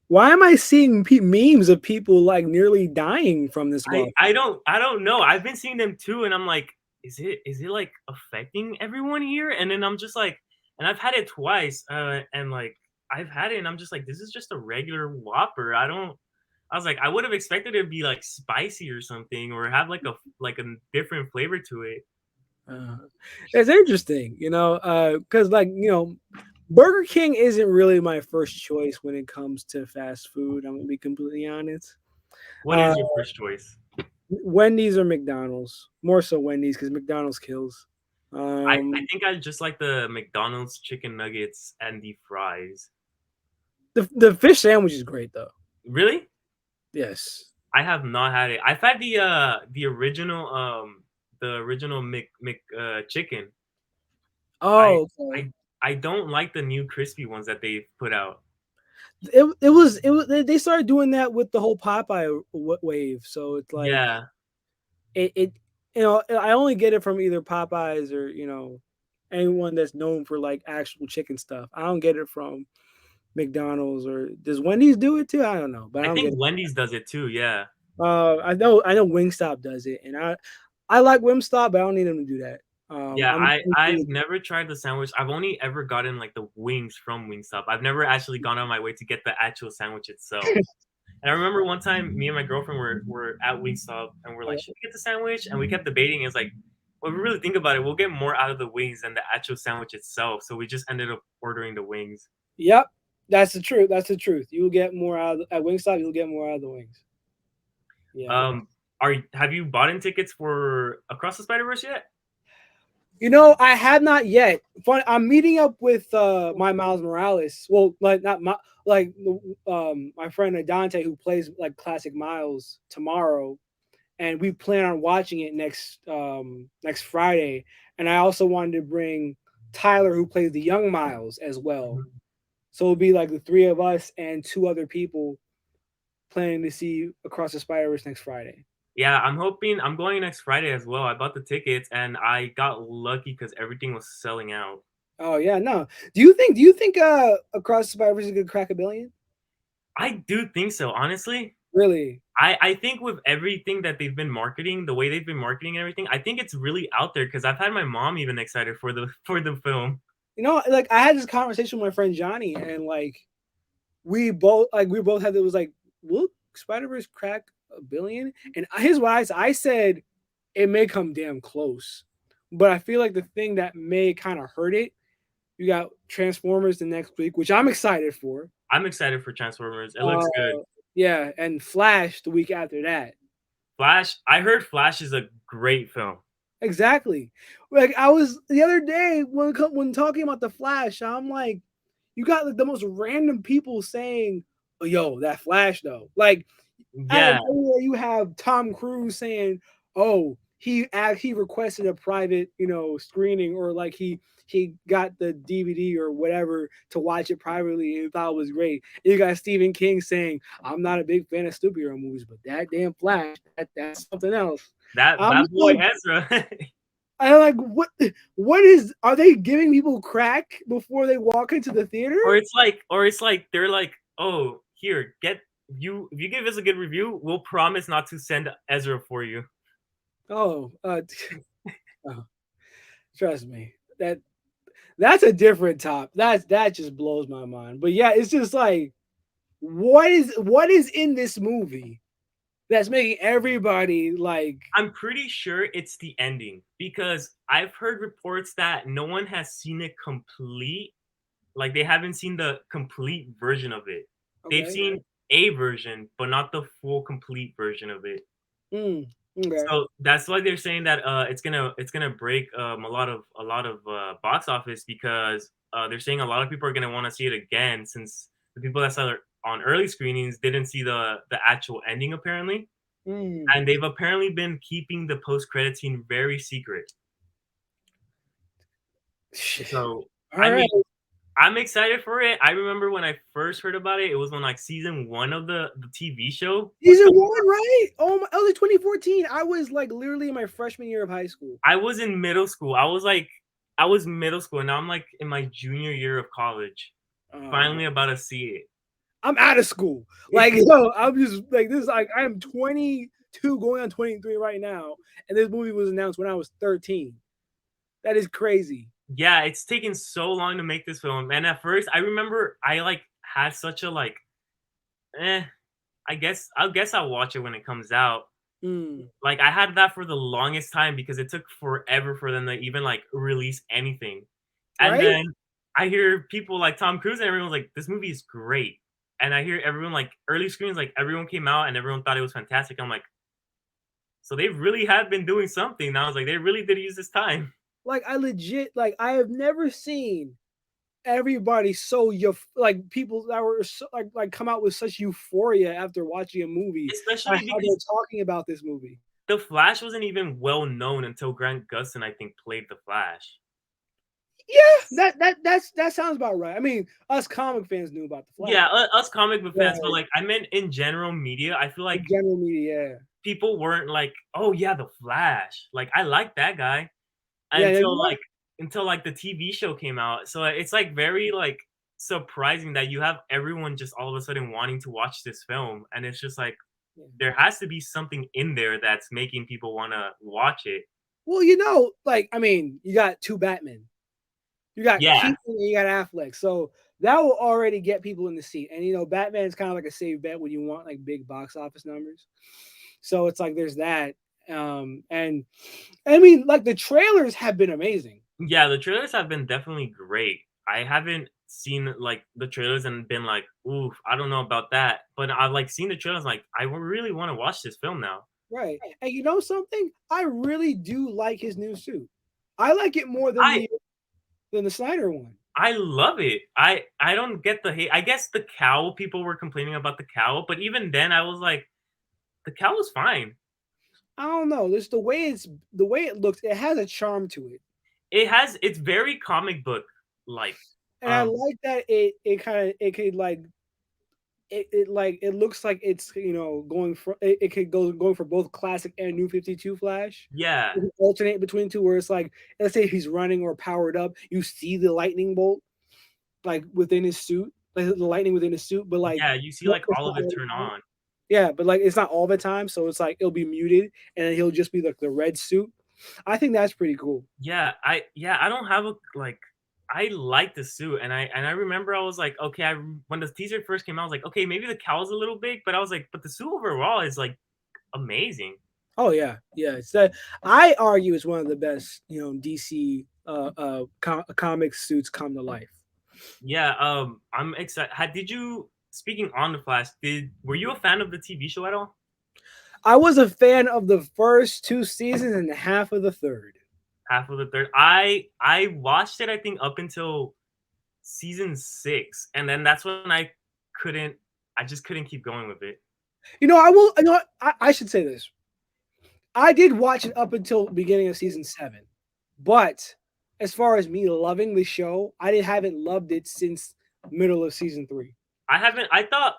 Why am I seeing memes of people like nearly dying from this I waffle? I don't I don't know. I've been seeing them too, and I'm like, is it like affecting everyone here? And then I'm just like, and I've had it twice, and like I've had it, and I'm just like, this is just a regular Whopper. I don't. I was like, I would have expected it to be like spicy or something, or have like a different flavor to it. Uh, it's interesting, because like Burger King isn't really my first choice when it comes to fast food. I'm gonna be completely honest. What Uh, is your first choice? Wendy's or McDonald's, more so Wendy's because McDonald's kills. I Um, think I just like the McDonald's chicken nuggets and the fries. the fish sandwich is great though. Really? Yes. I have not had it. I've had the original Mc chicken. I Oh, okay. I don't like the new crispy ones that they've put out. It was they started doing that with the whole Popeye wave. So it's like Yeah. it you know, I only get it from either Popeyes or anyone that's known for like actual chicken stuff. I don't get it from McDonald's, or does Wendy's do it too? I don't know, but I I don't think get it. Wendy's does it too. Yeah. I know Wingstop does it, and I like Wingstop, but I don't need them to do that. Yeah, I'm I've never tried the sandwich. I've only ever gotten like the wings from Wingstop. I've never actually gone on my way to get the actual sandwich itself. And I remember one time me and my girlfriend were at Wingstop and we're like, should we get the sandwich? And we kept debating. It's like, well, if we really think about it, we'll get more out of the wings than the actual sandwich itself. So we just ended up ordering the wings. Yep, that's the truth. That's the truth. You'll get more out at Wingstop. You'll get more out of the wings. Yeah. Have you bought in tickets for Across the Spider Verse yet? I have not yet. Fun. I'm meeting up with my Miles Morales. Well, like not my like my friend Dante, who plays like classic Miles, tomorrow, and we plan on watching it next Friday. And I also wanted to bring Tyler, who plays the young Miles, as well. Mhm. So it'll be like the three of us and two other people planning to see Across the Spider Verse next Friday. Yeah, I'm hoping I'm going next Friday as well. I bought the tickets and I got lucky because everything was selling out. Oh yeah, no. Do you think Across the Spider Verse is gonna crack 1 billion? I do think so, honestly. Really? I think with everything that they've been marketing, the way they've been marketing and everything, I think it's really out there because I've had my mom even excited for the for the film. Like I had this conversation with my friend Johnny, and like we both had it was like, will Spider Verse crack 1 billion? And here's what I said, it may come damn close, but I feel like the thing that may kind of hurt it, you got Transformers the next week, which I'm excited for. I'm excited for Transformers. It looks good. Uh, yeah, and Flash the week after that. Flash, I heard Flash is a great film. Exactly. Like I was the other day when talking about the Flash, I'm like, you got like the most random people saying, oh, "Yo, that Flash though." Like out of Yeah, nowhere, you have Tom Cruise saying, "Oh, he requested a private screening, or like he got the DVD or whatever to watch it privately and thought it was great." And you got Stephen King saying, "I'm not a big fan of superhero movies, but that damn Flash, that's something else." I'm that boy like, Ezra. I'm like, are they giving people crack before they walk into the theater? Or it's like they're like, "Oh, here, get you if you give us a good review, we'll promise not to send Ezra for you." Oh, oh, trust me, that's a different top. That just blows my mind. But yeah, it's just like, what is in this movie that's making everybody like, I'm pretty sure it's the ending because I've heard reports that no one has seen it complete. Like they haven't seen the complete version of it. They've okay, seen a version, but not the full complete version of it. mm, okay, So that's why they're saying that it's gonna break a lot of box office because they're saying a lot of people are gonna want to see it again since the people that saw it on early screenings didn't see the actual ending apparently, mm. and they've apparently been keeping the post credit scene very secret. So All I right, mean, I'm excited for it. I remember when I first heard about it, it was when like season one of the TV show was season coming. one, right? Oh my, was like 2014. I was like literally in my freshman year of high school. I was in middle school. I was middle school, and now I'm like in my junior year of college. Oh, Finally about to see I'm out of school. Like, it. I'm just like this. Like, I'm 22, going on 23 right now, and this movie was announced when I was 13. That is crazy. Yeah, it's taken so long to make this film. And at first, I remember I like had such a like, eh, I guess I'll watch it when it comes out. Mm, Like I had that for the longest time because it took forever for them to even like release anything. And right? then I hear people like Tom Cruise and everyone's like, "This movie is great." And I hear everyone like early screens, like everyone came out and everyone thought it was fantastic. I'm like, so they really have been doing something. And I was like, they really did use this time, Like, I legit, like, I have never seen everybody like people that were so, like come out with such euphoria after watching a movie by especially how they're because talking about this movie. the Flash wasn't even well known until Grant Gustin, I think, played the Flash. Yeah, that sounds about right. I mean, us comic fans knew about the Flash. Yeah, us comic book Yeah, fans, but like I meant in general media, I feel like in general media. people weren't like, oh yeah, the Flash. Like I like that guy Yeah, until like the TV show came out. So it's like very like surprising that you have everyone just all of a sudden wanting to watch this film, and it's just like yeah. there has to be something in there that's making people want to watch it. Well, like I mean, you got two Batmen. You got Yeah, Keaton and you got Affleck. So that will already get people in the seat. And Batman's kind of like a safe bet when you want like big box office numbers. So it's like there's that. And I mean, like the trailers have been amazing. yeah, the trailers have been definitely great. I haven't seen like the trailers and been like, oof, I don't know about that. But I've like seen the trailers, like I really want to watch this film now. Right. And you know something? I really do like his new suit. I like it more than I the Snyder one. I love it. I don't get the hate. I guess the cowl, people were complaining about the cowl, but even then I was like, the cowl was fine. I don't know. Just the way it looks, it has a charm to it. It's very comic book like. And I like that it could like it looks like it's going for it could go going for both classic and new 52 Flash. Yeah. It can alternate between two where it's like, let's say if he's running or powered up, you see the lightning bolt like within his suit, like the lightning within his suit, but like Yeah, you see like it's all of not it all the turn time. on. Yeah, but like it's not all the time, so it's like it'll be muted and then he'll just be like the red suit. I think that's pretty cool. Yeah, I don't have a like I like the suit, and I remember I was like, okay, when the teaser first came out, I was like, okay, maybe the cowl's a little big, but I was like, but the suit overall is like amazing. Oh yeah, yeah. It's that I argue it's one of the best, DC comic suits come to life. Yeah, I'm excited. Did you speaking on the Flash? Were you a fan of the TV show at all? I was a fan of the first two seasons and half of the third. Half of the third. I watched it. I think up until season 6, and then that's when couldn't. I just couldn't keep going with it. I will. I should say this. I did watch it up until beginning of season 7, but as far as me loving the show, haven't loved it since middle of season 3. I haven't. I thought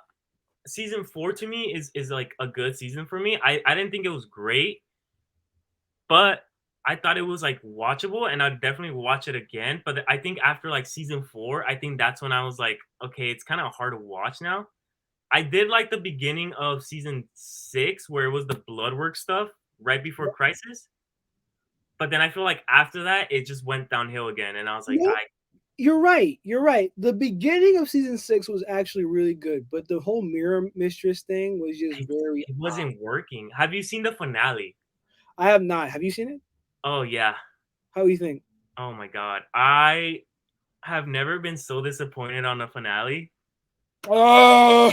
season 4 to me is like a good season for me. I didn't think it was great, but I thought it was like watchable, and I'd definitely watch it again. But I think after like season 4, I think that's when I was like, okay, it's kind of hard to watch now. I did like the beginning of season 6 where it was the bloodwork stuff right before Crisis. But then I feel like after that, it just went downhill again, and I was like, No, you're right. You're right. The beginning of season 6 was actually really good, but the whole mirror mistress thing was just very it odd. wasn't working. Have you seen the finale? I have not. Have you seen it? Oh yeah. How do you think? Oh my god. I have never been so disappointed on the finale. Oh,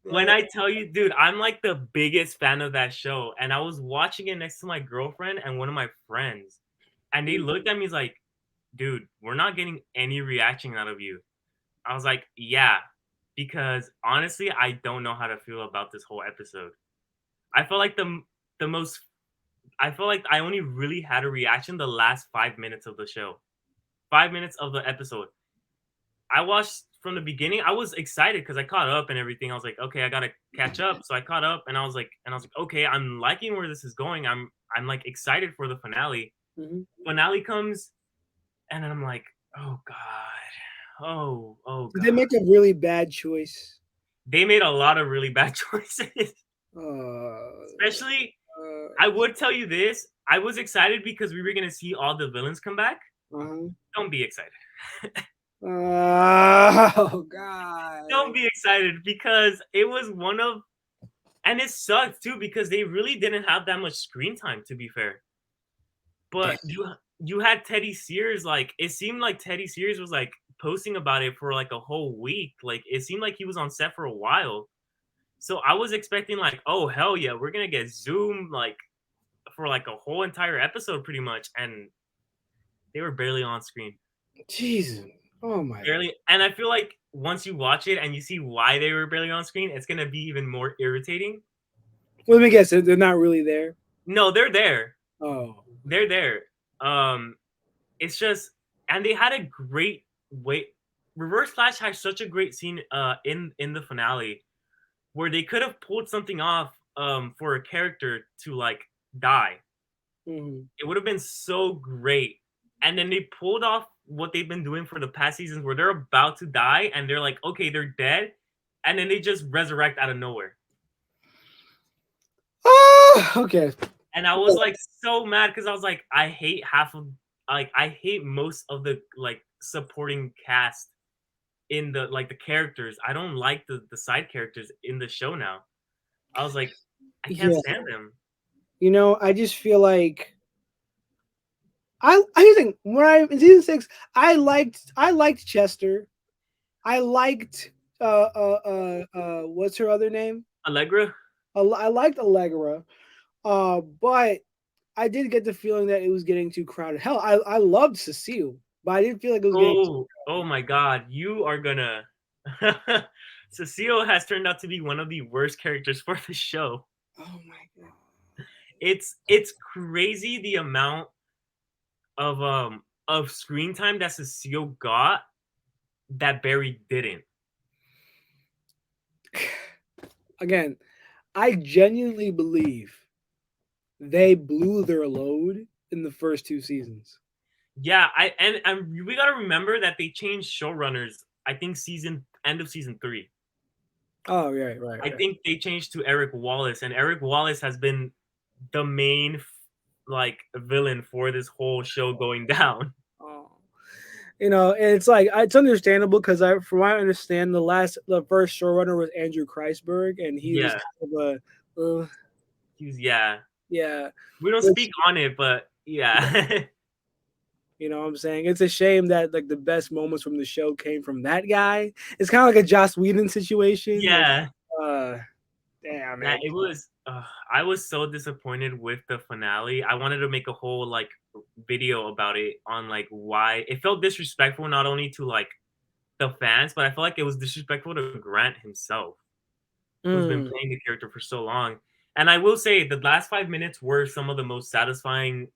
When no. I tell you, dude, I'm like the biggest fan of that show, and I was watching it next to my girlfriend and one of my friends, and they looked at me like, "Dude, we're not getting any reaction out of you." I was like, "Yeah," because honestly, I don't know how to feel about this whole episode. I felt like the most I feel like I only really had a reaction the last 5 minutes of the show. 5 minutes of the episode. I watched from the beginning. I was excited because I caught up and everything. I was like, okay, I gotta catch up. So I caught up, and I was like, okay, I'm liking where this is going. I'm like excited for the finale. Mhm. Finale comes, and then I'm like, oh god, oh Did they god. make a really bad choice? They made a lot of really bad choices. Uh, Especially, I uh, would tell you this. I was excited because we were gonna see all the villains come back. uh-huh. Don't be excited. Oh God. Don't be excited because it was one of and it sucked too because they really didn't have that much screen time, to be fair. Damn. But you had Teddy Sears, like it seemed like Teddy Sears was like posting about it for like a whole week. Like it seemed like he was on set for a while. So I was expecting like, oh hell yeah, we're gonna get Zoom like for like a whole entire episode pretty much, and they were barely on screen. Jesus. Oh my. Barely, and I feel like once you watch it and you see why they were barely on screen, it's gonna be even more irritating. Let me guess. They're not really there. No, they're there. Oh. They're there. Um, it's just, and they had a great way. Reverse Flash had such a great scene in the finale where they could have pulled something off for a character to like die. Mm-hmm. It would have been so great. And then they pulled off what they've been doing for the past seasons where they're about to die and they're like, okay, they're dead. And then they just resurrect out of nowhere. Oh, okay. And I was like so mad because I was like, I hate I hate most of the like supporting cast in the like the characters. I don't like the side characters in the show now. I was like, I can't Yeah. stand them. You know, I just feel like I think when I in season 6, I liked Chester. I liked what's her other name? Allegra? I liked Allegra. But I did get the feeling that it was getting too crowded. Hell, I loved Cecile, but I didn't feel like it was getting too Oh my god, you are gonna Cecile has turned out to be one of the worst characters for the show. Oh my god. It's crazy the amount of screen time that Cecile got that Barry didn't. Again, I genuinely believe they blew their load in the first 2 seasons. Yeah, and we gotta remember that they changed showrunners. I think end of season 3. Oh, right. I think they changed to Eric Wallace, and Eric Wallace has been the main like villain for this whole show going down. Oh. You know, and it's like it's understandable because from what I understand, the first showrunner was Andrew Kreisberg, and he was Yeah, kind of a yeah. yeah. We don't Which, speak on it, but yeah. you know what I'm saying? It's a shame that like the best moments from the show came from that guy. It's kind of like a Joss Whedon situation. Like, Yeah. damn Yeah, man. it was I was so disappointed with the finale. I wanted to make a whole like video about it on like why it felt disrespectful not only to like the fans, but I felt like it was disrespectful to Grant himself, who's been Mm, playing the character for so long. And I will say the last 5 minutes were some of the most satisfying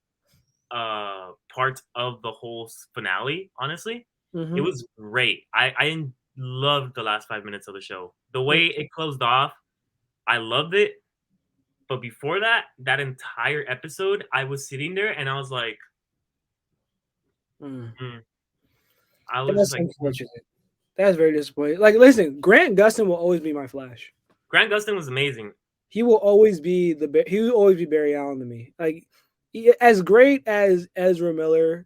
parts of the whole finale, honestly. It mm-hmm. was great. I loved the last 5 minutes of the show. The way it closed off, I loved it. But before that, that entire episode, I was sitting there and I was like, Mm. mm. I was just That's like, unfortunate. That's very disappointing. Like, listen, Grant Gustin will always be my Flash. Grant Gustin was amazing. He will always be Barry Allen to me. Like, as great as Ezra Miller,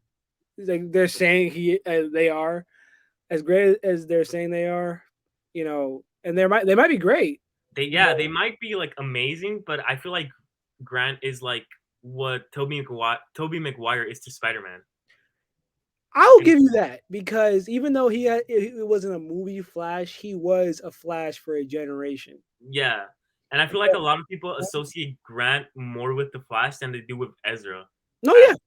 like they're saying they are, as great as they're saying they are, you know, and they might be great. They might be like amazing, but I feel like Grant is like what Toby McGuire is to Spider-Man. I'll And give you that because even though it wasn't a movie Flash, he was a Flash for a generation. yeah. And I feel like a lot of people associate Grant more with the Flash than they do with Ezra. No, As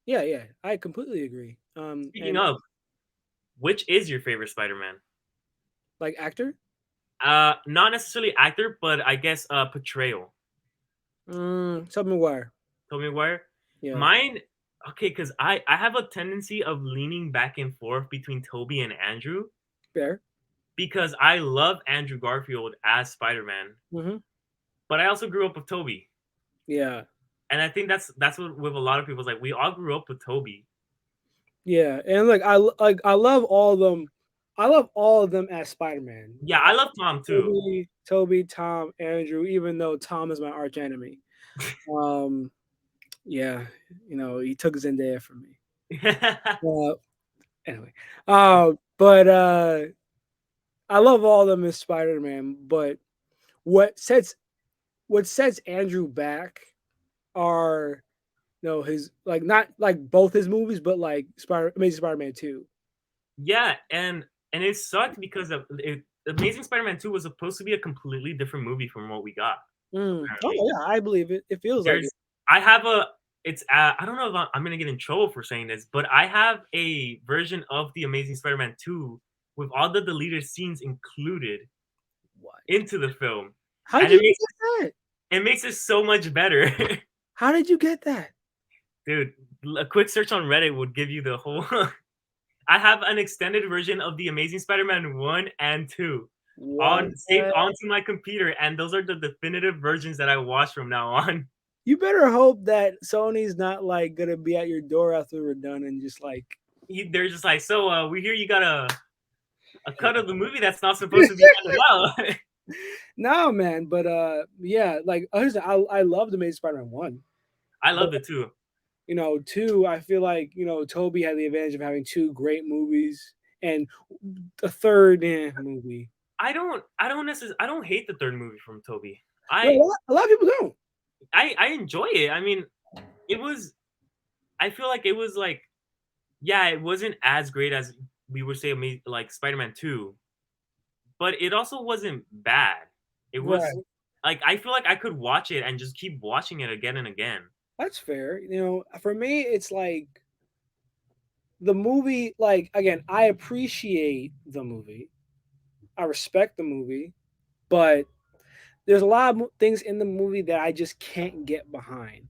yeah, I completely agree. speaking And of, which is your favorite Spider-Man? like actor, Not necessarily actor, but I guess portrayal. Tobey Maguire. Tobey Maguire. Yeah, Mine, okay, because I have a tendency of leaning back and forth between Toby and Andrew fair. because I love Andrew Garfield as Spider-Man, Mm-hmm. but I also grew up with Toby, Yeah, and I think that's what with a lot of people is like we all grew up with Toby. yeah, and I love all of them. I love all of them as Spider Man. Yeah, I love Tom too. Toby, Tom, Andrew. Even though Tom is my arch enemy. Um, yeah, you know he took Zendaya from me. Uh, anyway, but I love all of them as Spider Man. But what sets what sets Andrew back are his like not like both his movies, but like Amazing Spider-Man 2. Yeah, and it sucked because Amazing Spider-Man 2 was supposed to be a completely different movie from what we got. Oh Apparently, yeah, I believe it. It feels like there's it. I have a it's I don't know if I'm gonna get in trouble for saying this, but I have a version of the Amazing Spider-Man 2 with all the deleted scenes included What? into the film, How and did you get that? it makes it so much better. How did you get that? Dude, a quick search on Reddit would give you the whole I have an extended version of the Amazing Spider-Man 1 and 2. What? on saved onto my computer, and those are the definitive versions that I watch from now on. You better hope that Sony's not like gonna be at your door after we're done and just like They're just like, so we hear you got a cut of the movie that's not supposed to be handed out. no man, but yeah, like I love the Amazing Spider-Man 1. I But loved it too. you know, 2, I feel like, you know, Toby had the advantage of having 2 great movies and a third movie. I don't hate the third movie from Toby. You know, I a lot of people don't. I enjoy it. I mean, it was. I feel like it was like, yeah, it wasn't as great as we would say like Spider-Man 2, but it also wasn't bad. It was Right. like I feel like I could watch it and just keep watching it again and again. That's fair. You know, for me it's like the movie, like again, I appreciate the movie. I respect the movie, but there's a lot of things in the movie that I just can't get behind.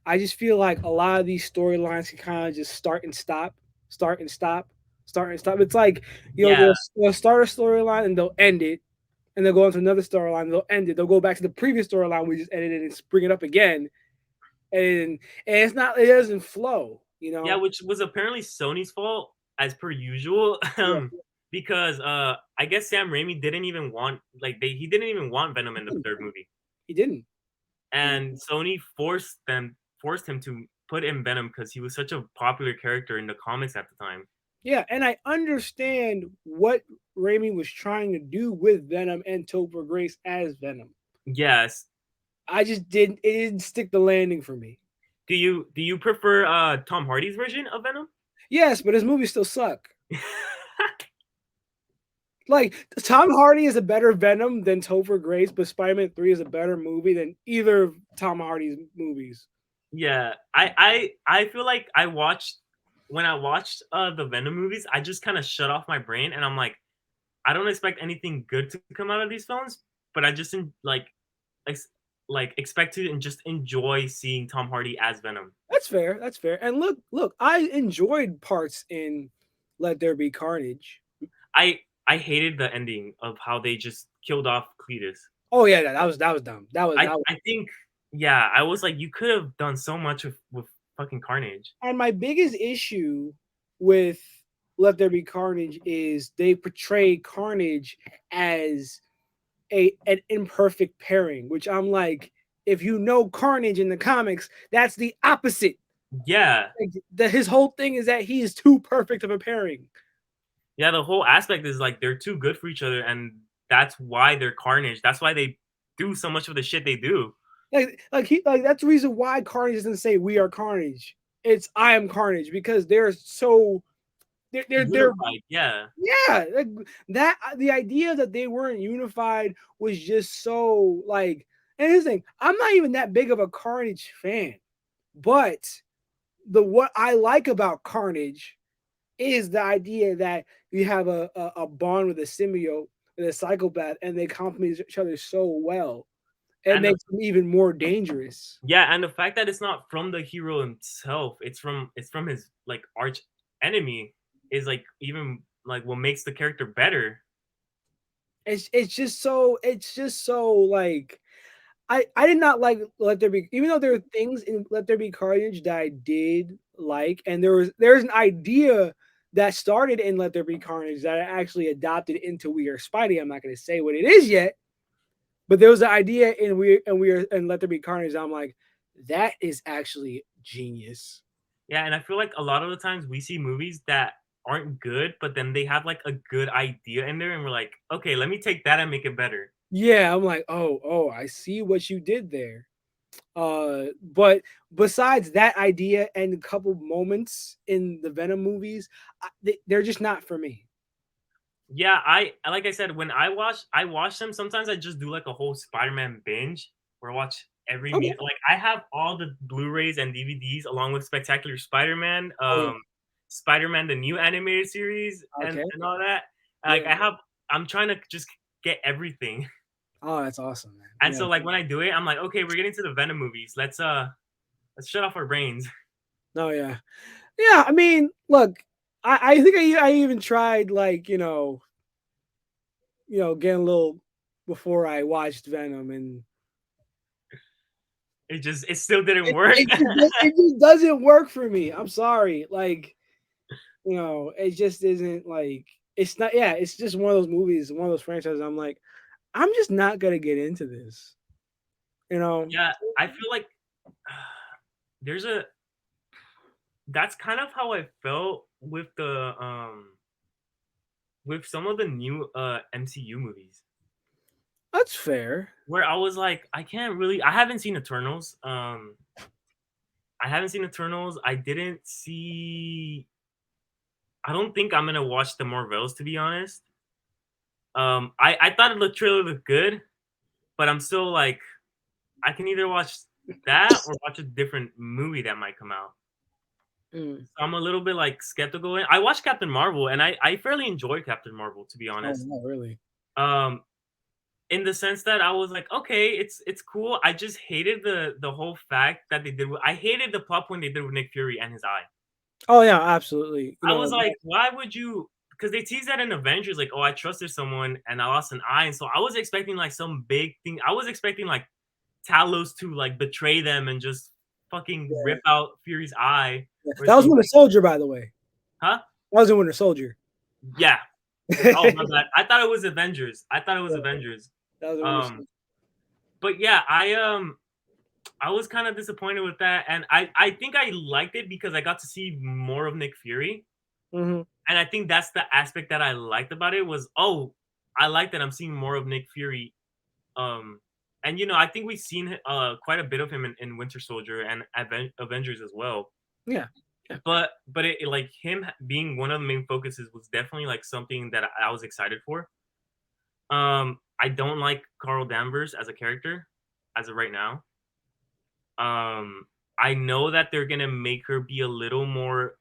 I just feel like a lot of these storylines can kind of just start and stop, start and stop, start and stop. It's like, you know, Yeah, they'll start a storyline and they'll end it, and they'll go into another storyline, and they'll end it. They'll go back to the previous storyline we just edited and bring it up again, and it's not, it doesn't flow, you yeah, know. which was apparently Sony's fault as per usual, Yeah, because I guess Sam Raimi didn't even want like he didn't even want Venom in the third movie, he didn't. You and know? Sony forced him to put in Venom because he was such a popular character in the comics at the time. Yeah, and I understand what Raimi was trying to do with Venom and Topher Grace as Venom. Yes. I just didn't. It didn't stick the landing for me. Do you prefer Tom Hardy's version of Venom? Yes, but his movies still suck. Like Tom Hardy is a better Venom than Topher Grace, but Spider-Man 3 is a better movie than either of Tom Hardy's movies. Yeah, I feel like when I watched the Venom movies, I just kind of shut off my brain, and I'm like, I don't expect anything good to come out of these films, but I just ex- like expect to and just enjoy seeing Tom Hardy as Venom. That's fair. That's fair. And look, I enjoyed parts in Let There Be Carnage. I hated the ending of how they just killed off Cletus. Oh yeah, that was dumb. That was. I think, yeah, I was like, you could have done so much with fucking Carnage. And my biggest issue with Let There Be Carnage is they portray Carnage as an imperfect pairing, which I'm like, if you know Carnage in the comics, that's the opposite. Yeah, Like, his whole thing is that he is too perfect of a pairing. yeah, the whole aspect is like they're too good for each other, and that's why they're Carnage. That's why they do so much of the shit they do. Like that's the reason why Carnage doesn't say we are Carnage. It's I am Carnage because they're so they're Unified, yeah. yeah, like, that the idea that they weren't unified was just so like. And here's the thing, I'm not even that big of a Carnage fan, but what I like about Carnage is the idea that you have a bond with a symbiote and a psychopath, and they complement each other so well. It And makes them even more dangerous. and the fact that it's not from the hero himself, it's from his like arch enemy is like even like what makes the character better. It's just so like I did not like Let There Be, even though there are things in Let There Be Carnage that I did like, and there's an idea that started in Let There Be Carnage that I actually adopted into We Are Spidey. I'm not going to say what it is yet, but there was an idea in We Are and Let There Be Carnage. I'm like, that is actually genius. Yeah, and I feel like a lot of the times we see movies that aren't good, but then they have like a good idea in there, and we're like, okay, let me take that and make it better. Yeah, I'm like, oh, I see what you did there. But besides that idea and a couple moments in the Venom movies, they're just not for me. Yeah, like I said, when I watch them. Sometimes I just do like a whole Spider-Man binge where I watch every Okay. minute. Like I have all the Blu-rays and DVDs along with Spectacular Spider-Man, Oh yeah. Spider-Man the new animated series, and Okay. all that. Like Yeah. I'm trying to just get everything. Oh, that's awesome, man. And Yeah. so like when I do it, I'm like, okay, we're getting to the Venom movies. Let's shut off our brains. No, yeah. Yeah. I mean, look, I think I even tried like, you know, getting a little before I watched Venom, and it still didn't work. it just doesn't work for me. I'm sorry, like it just isn't like it's not. Yeah, it's just one of those movies, one of those franchises. I'm like, I'm just not gonna get into this. You know. Yeah, I feel like there's a that's kind of how I felt with some of the new MCU movies. That's fair. Where I was like, I haven't seen Eternals. I haven't seen Eternals. I don't think I'm gonna watch the Marvels, to be honest. I thought the trailer looked good, but I'm still like, I can either watch that or watch a different movie that might come out. Mm. So I'm a little bit like skeptical. I watched Captain Marvel, and I fairly enjoyed Captain Marvel, to be Oh, honest. not really. Um, in the sense that I was like, okay, it's cool. I just hated the whole fact that they did. I hated the plot point they did with Nick Fury and his eye. Oh yeah, absolutely. I was like, why would you? Because they teased that in Avengers, like, oh, I trusted someone and I lost an eye, and so I was expecting like some big thing. I was expecting like Talos to like betray them and just fucking Yeah. rip out Fury's eye or That was something. Winter Soldier, by the way. Huh? That was in Winter Soldier. Yeah. Oh my bad. I thought it was Avengers. Yeah, Avengers. that was in Winter Um, Soldier. but yeah, I was kind of disappointed with that, and I think I liked it because I got to see more of Nick Fury, Mm-hmm. and I think that's the aspect that I liked about it was, oh, I like that I'm seeing more of Nick Fury. And I think we've seen quite a bit of him in Winter Soldier and Avengers as well. Yeah. Yeah. But like him being one of the main focuses was definitely like something that I was excited for. I don't like Carl Danvers as a character as of right now. I know that they're gonna make her be a little more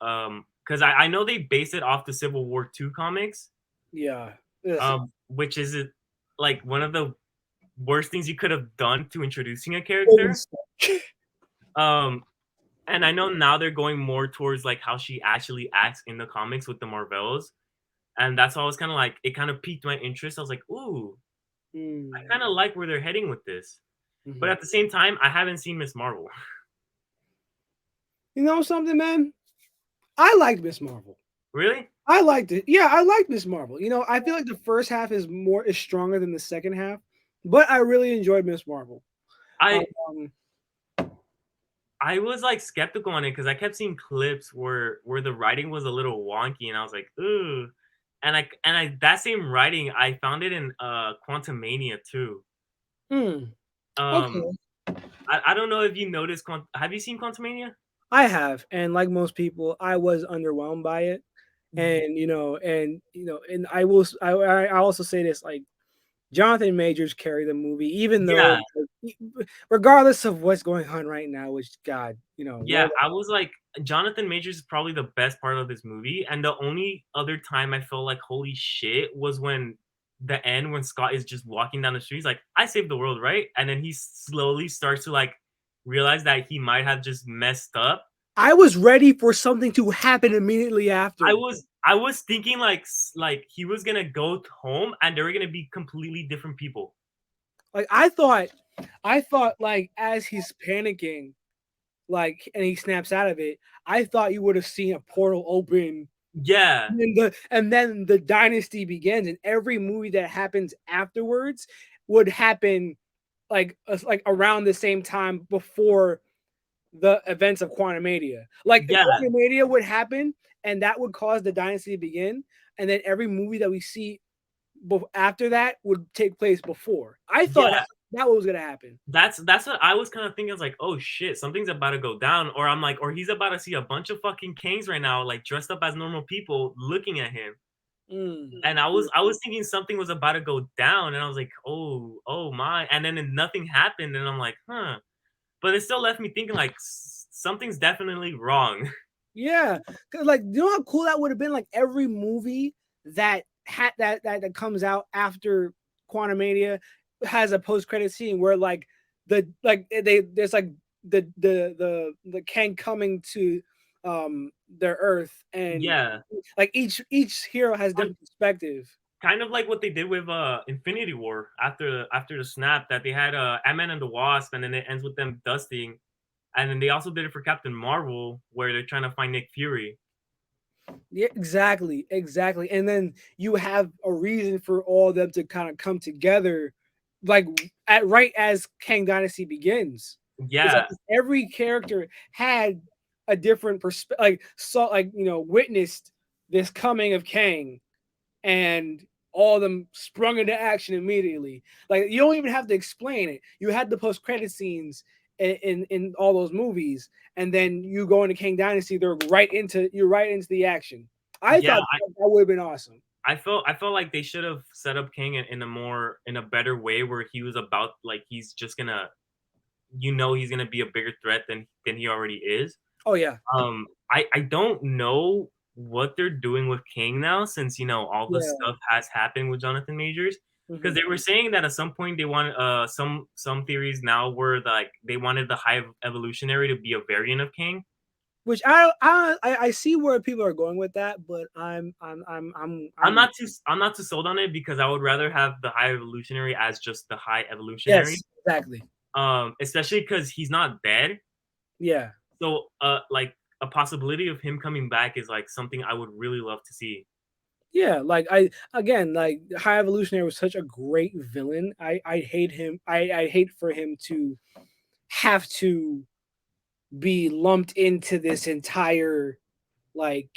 because I know they based it off the Civil War II comics, Yeah. Listen. which is like one of the worst things you could have done to introducing a character. Um, and I know now they're going more towards like how she actually acts in the comics with the Marvels, and that's why I was kind of like it kind of piqued my interest. I was like, ooh, I kind of like where they're heading with this, but at the same time, I haven't seen Miss Marvel. You know something, man? I liked Miss Marvel. Really? I liked it. Yeah, I liked Miss Marvel. I feel like the first half is stronger than the second half, but I really enjoyed Miss Marvel. I Um, I was like skeptical on it because I kept seeing clips where the writing was a little wonky, and I was like, ooh. And I that same writing I found it in Quantumania too. okay, Um, I don't know if you noticed. Have you seen Quantumania? I have, and like most people, I was underwhelmed by it. Mm. And I also say this, like, Jonathan Majors carried the movie, even though, Yeah, regardless of what's going on right now, which God, yeah. Lord, I was like, Jonathan Majors is probably the best part of this movie, and the only other time I felt like holy shit was when Scott is just walking down the street. He's like, I saved the world, right? And then he slowly starts to like realize that he might have just messed up. I was ready for something to happen immediately after. I was thinking like he was gonna go home and they were gonna be completely different people. Like I thought like as he's panicking, like, and he snaps out of it, I thought you would have seen a portal open. Yeah, And then the dynasty begins, and every movie that happens afterwards would happen like around the same time before the events of Quantumania. Like yeah, Quantumania would happen, and that would cause the dynasty to begin, and then every movie that we see after that would take place before. I thought yeah. that was gonna happen. That's what I was kind of thinking. I was like, oh shit, something's about to go down, or I'm like, or he's about to see a bunch of fucking kings right now, like dressed up as normal people, looking at him. Mm. And I was thinking something was about to go down, and I was like, oh my, and then nothing happened, and I'm like, huh. But it still left me thinking like something's definitely wrong. Yeah, cause like, you know how cool that would have been. Like every movie that had that comes out after Quantumania has a post credit scene where like there's like the Kang coming to their Earth, and Yeah. like each hero has different perspective. kind of like what they did with Infinity War after the snap, that they had Ant-Man and the Wasp, and then it ends with them dusting, and then they also did it for Captain Marvel, where they're trying to find Nick Fury. Yeah, exactly, exactly. And then you have a reason for all of them to kind of come together, like at right as Kang Dynasty begins. It's like Yeah, every character had a different perspective, like saw, like witnessed this coming of Kang, and all of them sprung into action immediately. Like you don't even have to explain it. You had the post credit scenes in all those movies, and then you go into King Dynasty. You're right into the action. I yeah. thought that would have been awesome. I felt like they should have set up King in a better way, where he was about, like, he's just gonna, he's gonna be a bigger threat than he already is. Oh yeah, I don't know what they're doing with King now, since all the yeah. stuff has happened with Jonathan Majors, because Hmm. they were saying that at some point they want some theories now were like they wanted the High Evolutionary to be a variant of King. Which I see where people are going with that, but I'm I'm not too sold on it, because I would rather have the High Evolutionary as just the High yes, Evolutionary, exactly. especially because he's not dead. Yeah. So like a possibility of him coming back is like something I would really love to see. Yeah, like I again, like High Evolutionary was such a great villain. I hate him. I hate for him to have to be lumped into this entire like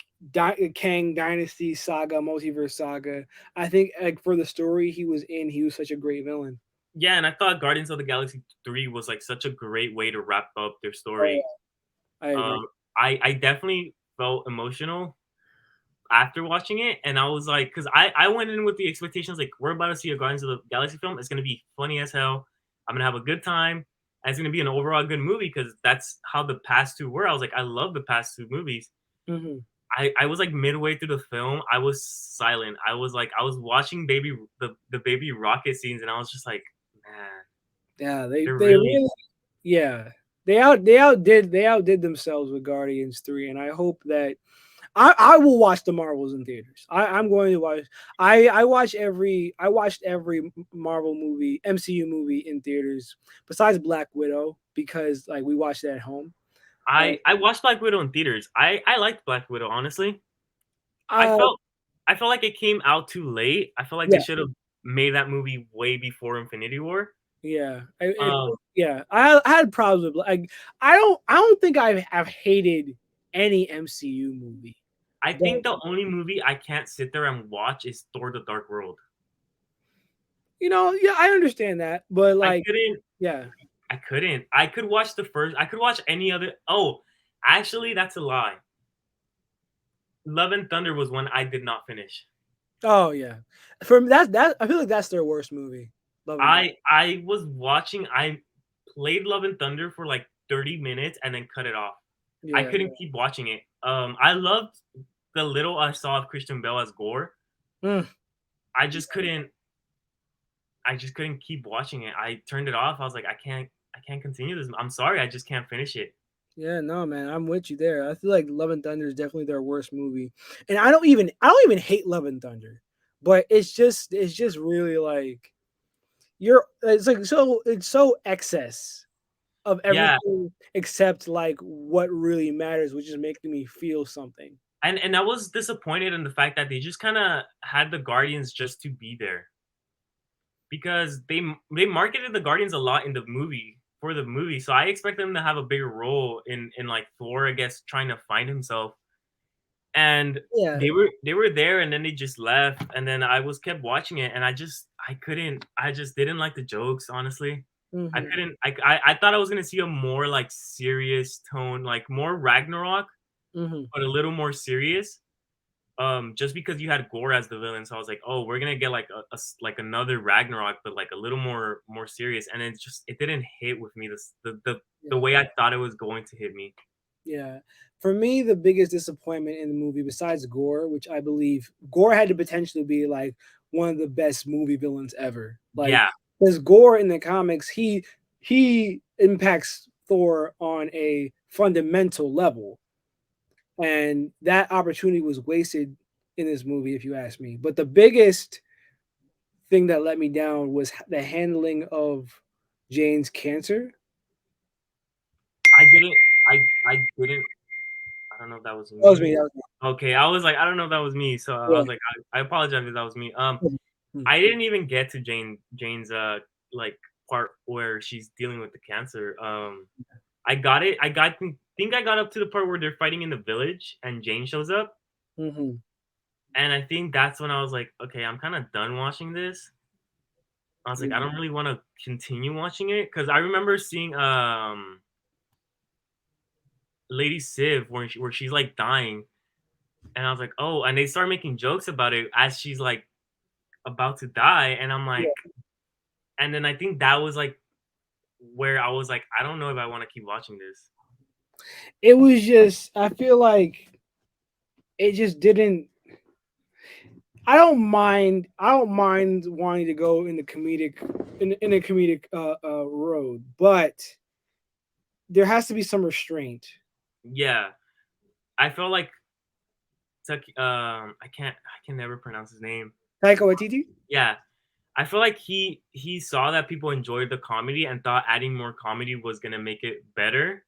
Kang Dynasty saga, multiverse saga. I think like for the story he was in, he was such a great villain. Yeah, and I thought Guardians of the Galaxy 3 was like such a great way to wrap up their Oh story. yeah, I agree. Um, I definitely felt emotional after watching it, and I was like, because I went in with the expectations like we're about to see a Guardians of the Galaxy film. It's gonna be funny as hell. I'm gonna have a good time. And it's gonna be an overall good movie, because that's how the past two were. I was like, I love the past two movies. Hmm. I was like midway through the film, I was silent. I was like, I was watching the baby rocket scenes, and I was just like, man, Yeah, they they're they really. really yeah they outdid themselves with Guardians 3, and I hope that I will watch the Marvels in theaters. I'm going to watch. I watched every Marvel movie, MCU movie in theaters besides Black Widow because like we watched it at home. Uh, I watched Black Widow in theaters. I liked Black Widow, honestly. I uh felt I felt like it came out too late. I felt like they yeah, should have made that movie way before Infinity War. yeah, Um, yeah. I had problems with like I don't think I've hated any MCU movie, I but think the only movie I can't sit there and watch is Thor: The Dark World. yeah, I understand that, but I like couldn't. yeah, I couldn't. I could watch the first. I could watch any other. Oh, actually, that's a lie. Love and Thunder was one I did not finish. oh yeah, for that I feel like that's their worst movie. Love and Thunder. I was watching. I played Love and Thunder for like 30 minutes and then cut it off. I Yeah. couldn't keep watching it. I loved the little I saw of Christian Bale as Gore. Mm. I just couldn't. I just couldn't keep watching it. I turned it off. I was like, I can't. I can't continue this. I'm sorry. I just can't finish it. Yeah, no, man, I'm with you there. I feel like Love and Thunder is definitely their worst movie, and I don't even hate Love and Thunder, but it's just really like you're it's like it's so excess of Yeah, everything except like what really matters, which is making me feel something. and I was disappointed in the fact that they just kind of had the Guardians just to be there, because they marketed the Guardians a lot in the movie for the movie. So I expect them to have a bigger role in like Thor, I guess, trying to find himself. And Yeah. they were there, and then they just left, and then I was kept watching it, and I couldn't. I just didn't like the jokes, honestly. I Hmm. couldn't. I thought I was gonna see a more like serious tone, like more Ragnarok, Hmm. but a little more serious. Just because you had Gore as the villain, so I was like, oh, we're gonna get like like another Ragnarok, but like a little more serious. And it didn't hit with me the Yeah. way I thought it was going to hit me. Yeah. For me, the biggest disappointment in the movie, besides Gore, which I believe Gore had the potential to be like one of the best movie villains ever. Like, Yeah, because Gore in the comics, he impacts Thor on a fundamental level. And that opportunity was wasted in this movie, if you ask me. But the biggest thing that let me down was the handling of Jane's cancer. I didn't. I didn't. I don't know if that was That was me. me. That was me. Okay, I was like, I don't know if that was me. So I Yeah. was like, I apologize if that was me. Hmm. I didn't even get to Jane's like part where she's dealing with the cancer. I got it. Think I got up to the part where they're fighting in the village and Jane shows up, Hmm. and I think that's when I was like, okay, I'm kind of done watching this. I was like, I don't really want to continue watching it because I remember seeing Lady Civ where she's like dying, and I was like, oh, and they start making jokes about it as she's like about to die, and I'm Yeah. like, and then I think that was like where I was like, I don't know if I want to keep watching this. It was just. I feel like it just didn't. I don't mind. I don't mind wanting to go in the comedic, in a comedic road, but there has to be some restraint. Yeah, I felt like I can never pronounce his name. Taika Waititi. Yeah, I feel like he saw that people enjoyed the comedy and thought adding more comedy was gonna make it better,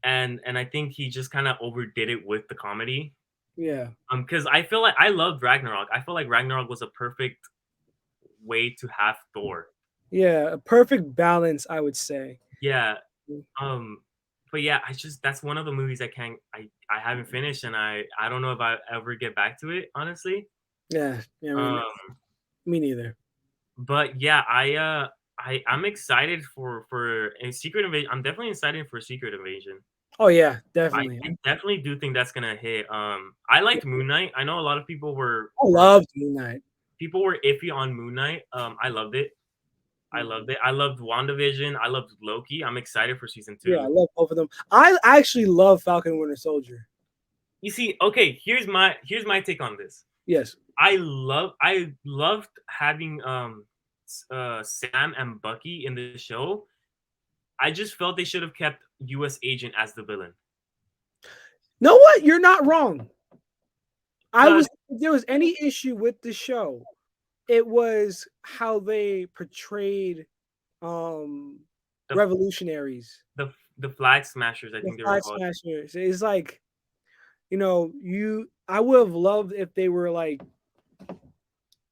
and I think he just kind of overdid it with the comedy. Yeah. Because I feel like I loved Ragnarok. I feel like Ragnarok was a perfect way to have Thor. Yeah, a perfect balance, I would say. Yeah. Um, but yeah, I just that's one of the movies I haven't finished, and I don't know if I ever get back to it, honestly. Yeah, yeah, I mean, Um, me neither. but yeah, I'm excited for a Secret Invasion. I'm definitely excited for Secret Invasion. Oh yeah, I, definitely. I definitely do think that's gonna hit. I Yeah, liked Moon Knight. I know a lot of people I were loved Moon Knight. people were iffy on Moon Knight. I loved it. I loved Mhm. it. I loved WandaVision. I loved Loki. I'm excited for season Yeah, I 2. love both of them. I actually love Falcon and Winter Soldier. You see, okay, here's my take on this. Yes. I loved having Sam and Bucky in the show. I just felt they should have kept US Agent as the villain. Know what? You're not wrong. I Cuz was if there was any issue with the show, it was how they portrayed um the revolutionaries, the Flag Smashers, I the think they were flag called. smashers. It's like, you I would have loved if they were like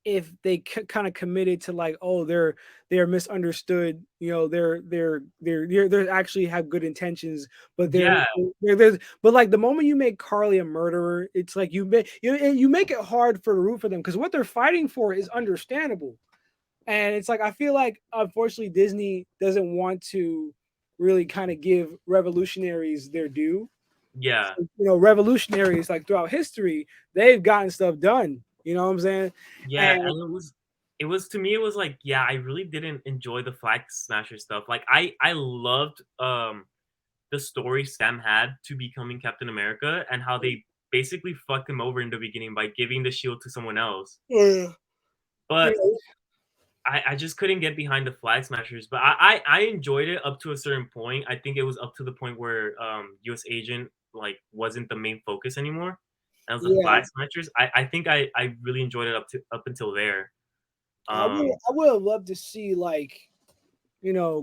if they kind of committed to like, oh, they're misunderstood, they're actually have good intentions, but Yeah, there's but like the moment you make Carly a murderer, it's like you make it hard for the root for them because what they're fighting for is understandable. And it's like I feel like unfortunately Disney doesn't want to really kind of give revolutionaries their due. yeah. Revolutionaries like throughout history, they've gotten stuff done. You know what I'm saying? Yeah, And and it was to me it was like, yeah, I really didn't enjoy the Flag Smasher stuff. Like I loved the story Sam had to becoming Captain America and how they basically fucked him over in the beginning by giving the shield to someone else. yeah, But yeah, I just couldn't get behind the Flag Smashers. But I enjoyed it up to a certain point. I think it was up to the point where US Agent like wasn't the main focus anymore. And it was the yeah. Flag Smashers. I think I really enjoyed it up until there. Um I would have loved to see like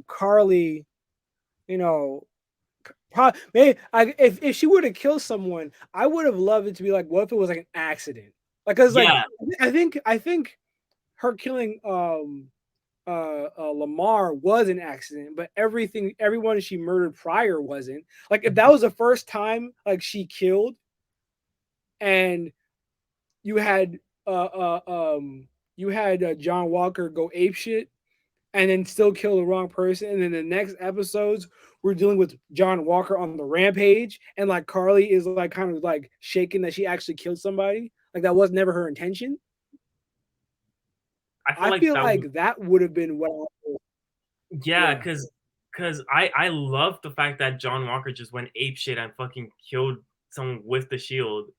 Carly, you know, maybe if she would have killed someone, I would have loved it to be like, what if it was like an accident? Like, cause like yeah, I think her killing Lamar was an accident, but everyone she murdered prior wasn't. Like, if that was the first time like she killed, and you had uh, uh um John Walker go ape shit and then still kill the wrong person. And then the next episodes, we're dealing with John Walker on the rampage, and like Carly is like kind of like shaking that she actually killed somebody. Like that was never her intention. I feel I like feel that was like that would have been what. yeah, Yeah. because I love the fact that John Walker just went ape shit and fucking killed someone with the shield.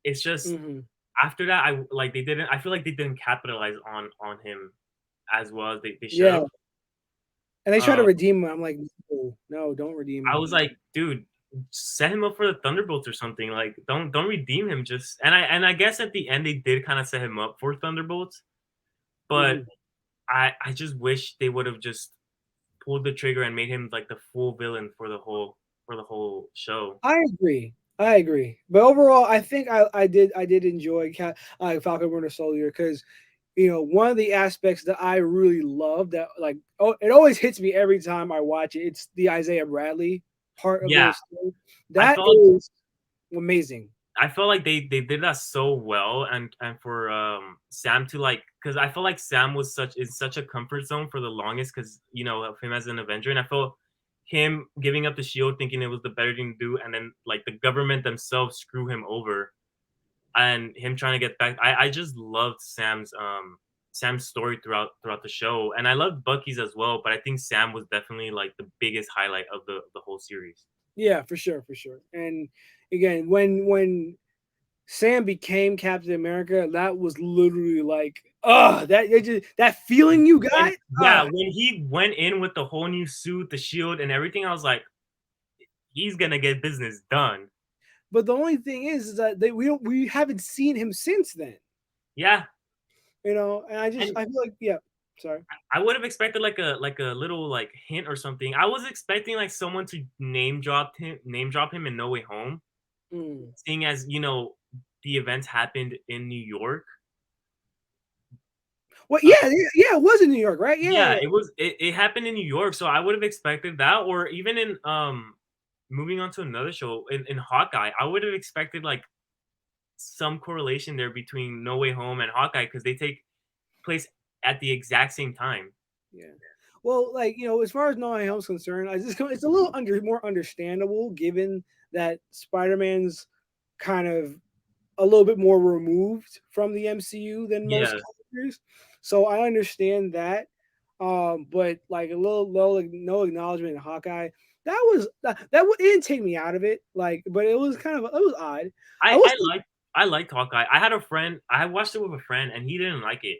It's just Hmm. after that, I like they didn't. I feel like they didn't capitalize on him as well as they should Yeah. have. And they try to Um, redeem him. I'm like, no, no, don't redeem I him. was like, dude, set him up for the Thunderbolts or something. Like, don't redeem him. Just and I guess at the end they did kind of set him up for Thunderbolts. but Mhm. I just wish they would have just pulled the trigger and made him like the full villain for the whole show. I agree. I agree. But overall, I think I did enjoy Falcon Winter Soldier because one of the aspects that I really love that like it always hits me every time I watch it. It's the Isaiah Bradley part of Yeah, the story. I That felt is amazing. I felt like they did that so well, and for Sam to like, because I felt like Sam was such a comfort zone for the longest, because of him as an Avenger, and I felt him giving up the shield thinking it was the better thing to do, and then like the government themselves screw him over, and him trying to get back. I just loved Sam's story throughout the show, and I loved Bucky's as well, but I think Sam was definitely like the biggest highlight of the whole series. Yeah, for sure, for sure. And again, when Sam became Captain America, that was literally like, that feeling you And got. yeah, when he went in with the whole new suit, the shield, and everything, I was like, he's gonna get business done. But the only thing is that we haven't seen him since then. Yeah, And I and feel like, yeah, sorry. I would have expected like a little like hint or something. I was expecting like someone to name drop him in No Way Home, Mm. seeing as the events happened in New York. Well, Uh, yeah, yeah, it was in New York, right? Yeah, yeah, yeah. it happened in New York, so I would have expected that, or even in moving on to another show in Hawkeye, I would have expected like some correlation there between No Way Home and Hawkeye, because they take place at the exact same time. Yeah. Well, like as far as No Way Home's concerned, it's a little more understandable given that Spider-Man's kind of a little bit more removed from the MCU than most Yeah, characters. So I understand that. But like a little no acknowledgement in Hawkeye. It didn't take me out of it. Like, but it was it was odd. I I was I like I liked Hawkeye. I had a friend. I watched it with a friend, and he didn't like it.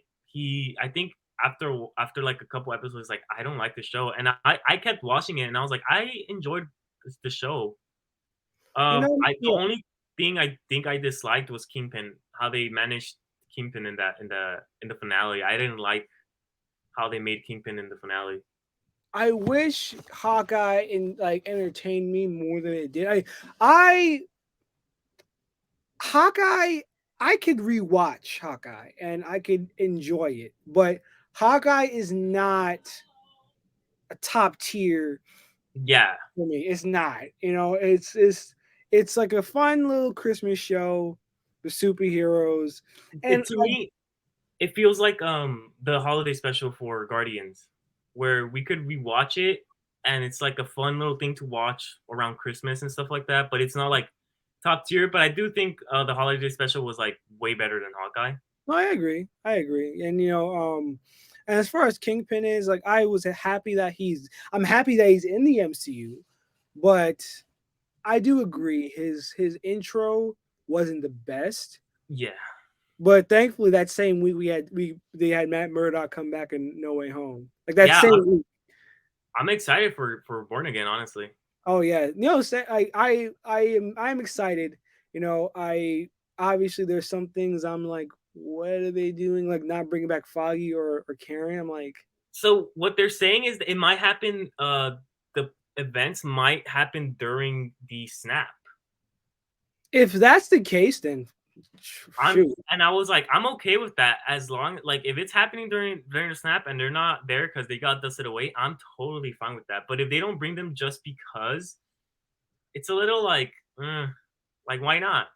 I think after like a couple episodes, like I don't like the show, and I kept watching it, and I was like, I enjoyed the show. The yeah. only thing I think I disliked was Kingpin. How they managed Kingpin in the finale. I didn't like how they made Kingpin in the finale. I wish Hawkeye entertained me more than it did. I Hawkeye, I could rewatch Hawkeye and I could enjoy it, but Hawkeye is not a top tier Yeah, for me. It's not. It's like a fun little Christmas show with superheroes, and to me, it feels like the holiday special for Guardians, where we could rewatch it, and it's like a fun little thing to watch around Christmas and stuff like that. But it's not like top tier. But I do think the holiday special was like way better than Hawkeye. no, I agree. I agree. And as far as Kingpin is, like I'm happy that he's in the MCU, but I do agree his intro wasn't the best. Yeah, But thankfully, that same week they had Matt Murdock come back in No Way Home. Like that yeah. same week. I'm excited for Born Again. Honestly, Oh yeah, I'm excited. I obviously there's some things I'm like, what are they doing? Like not bringing back Foggy or Karen. I'm like, so what they're saying is that it might happen. The events might happen during the snap. if that's the case, then I'm shoot. and I was like, I'm okay with that, as long like if it's happening during the snap and they're not there because they got dusted away, I'm totally fine with that. But if they don't bring them just because, it's a little like why not?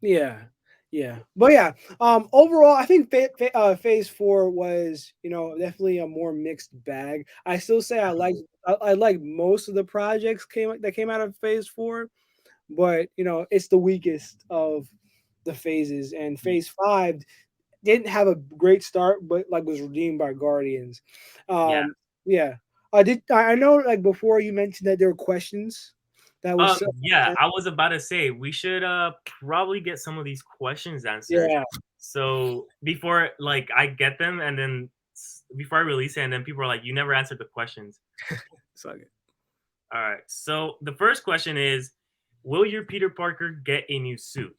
Yeah, yeah, but yeah. Overall, I think Phase Four was definitely a more mixed bag. I still say I like most of the projects that came out of Phase Four, but it's the weakest of the phases. And Phase Five didn't have a great start, but like was redeemed by Guardians. Yeah. Yeah. I know like before you mentioned that there were questions that was Yeah, I was about to say we should probably get some of these questions answered. yeah. So before like I get them, and then before I release it, and then people are like, you never answered the questions. Suck it. All right. So the first question is, will your Peter Parker get a new suit?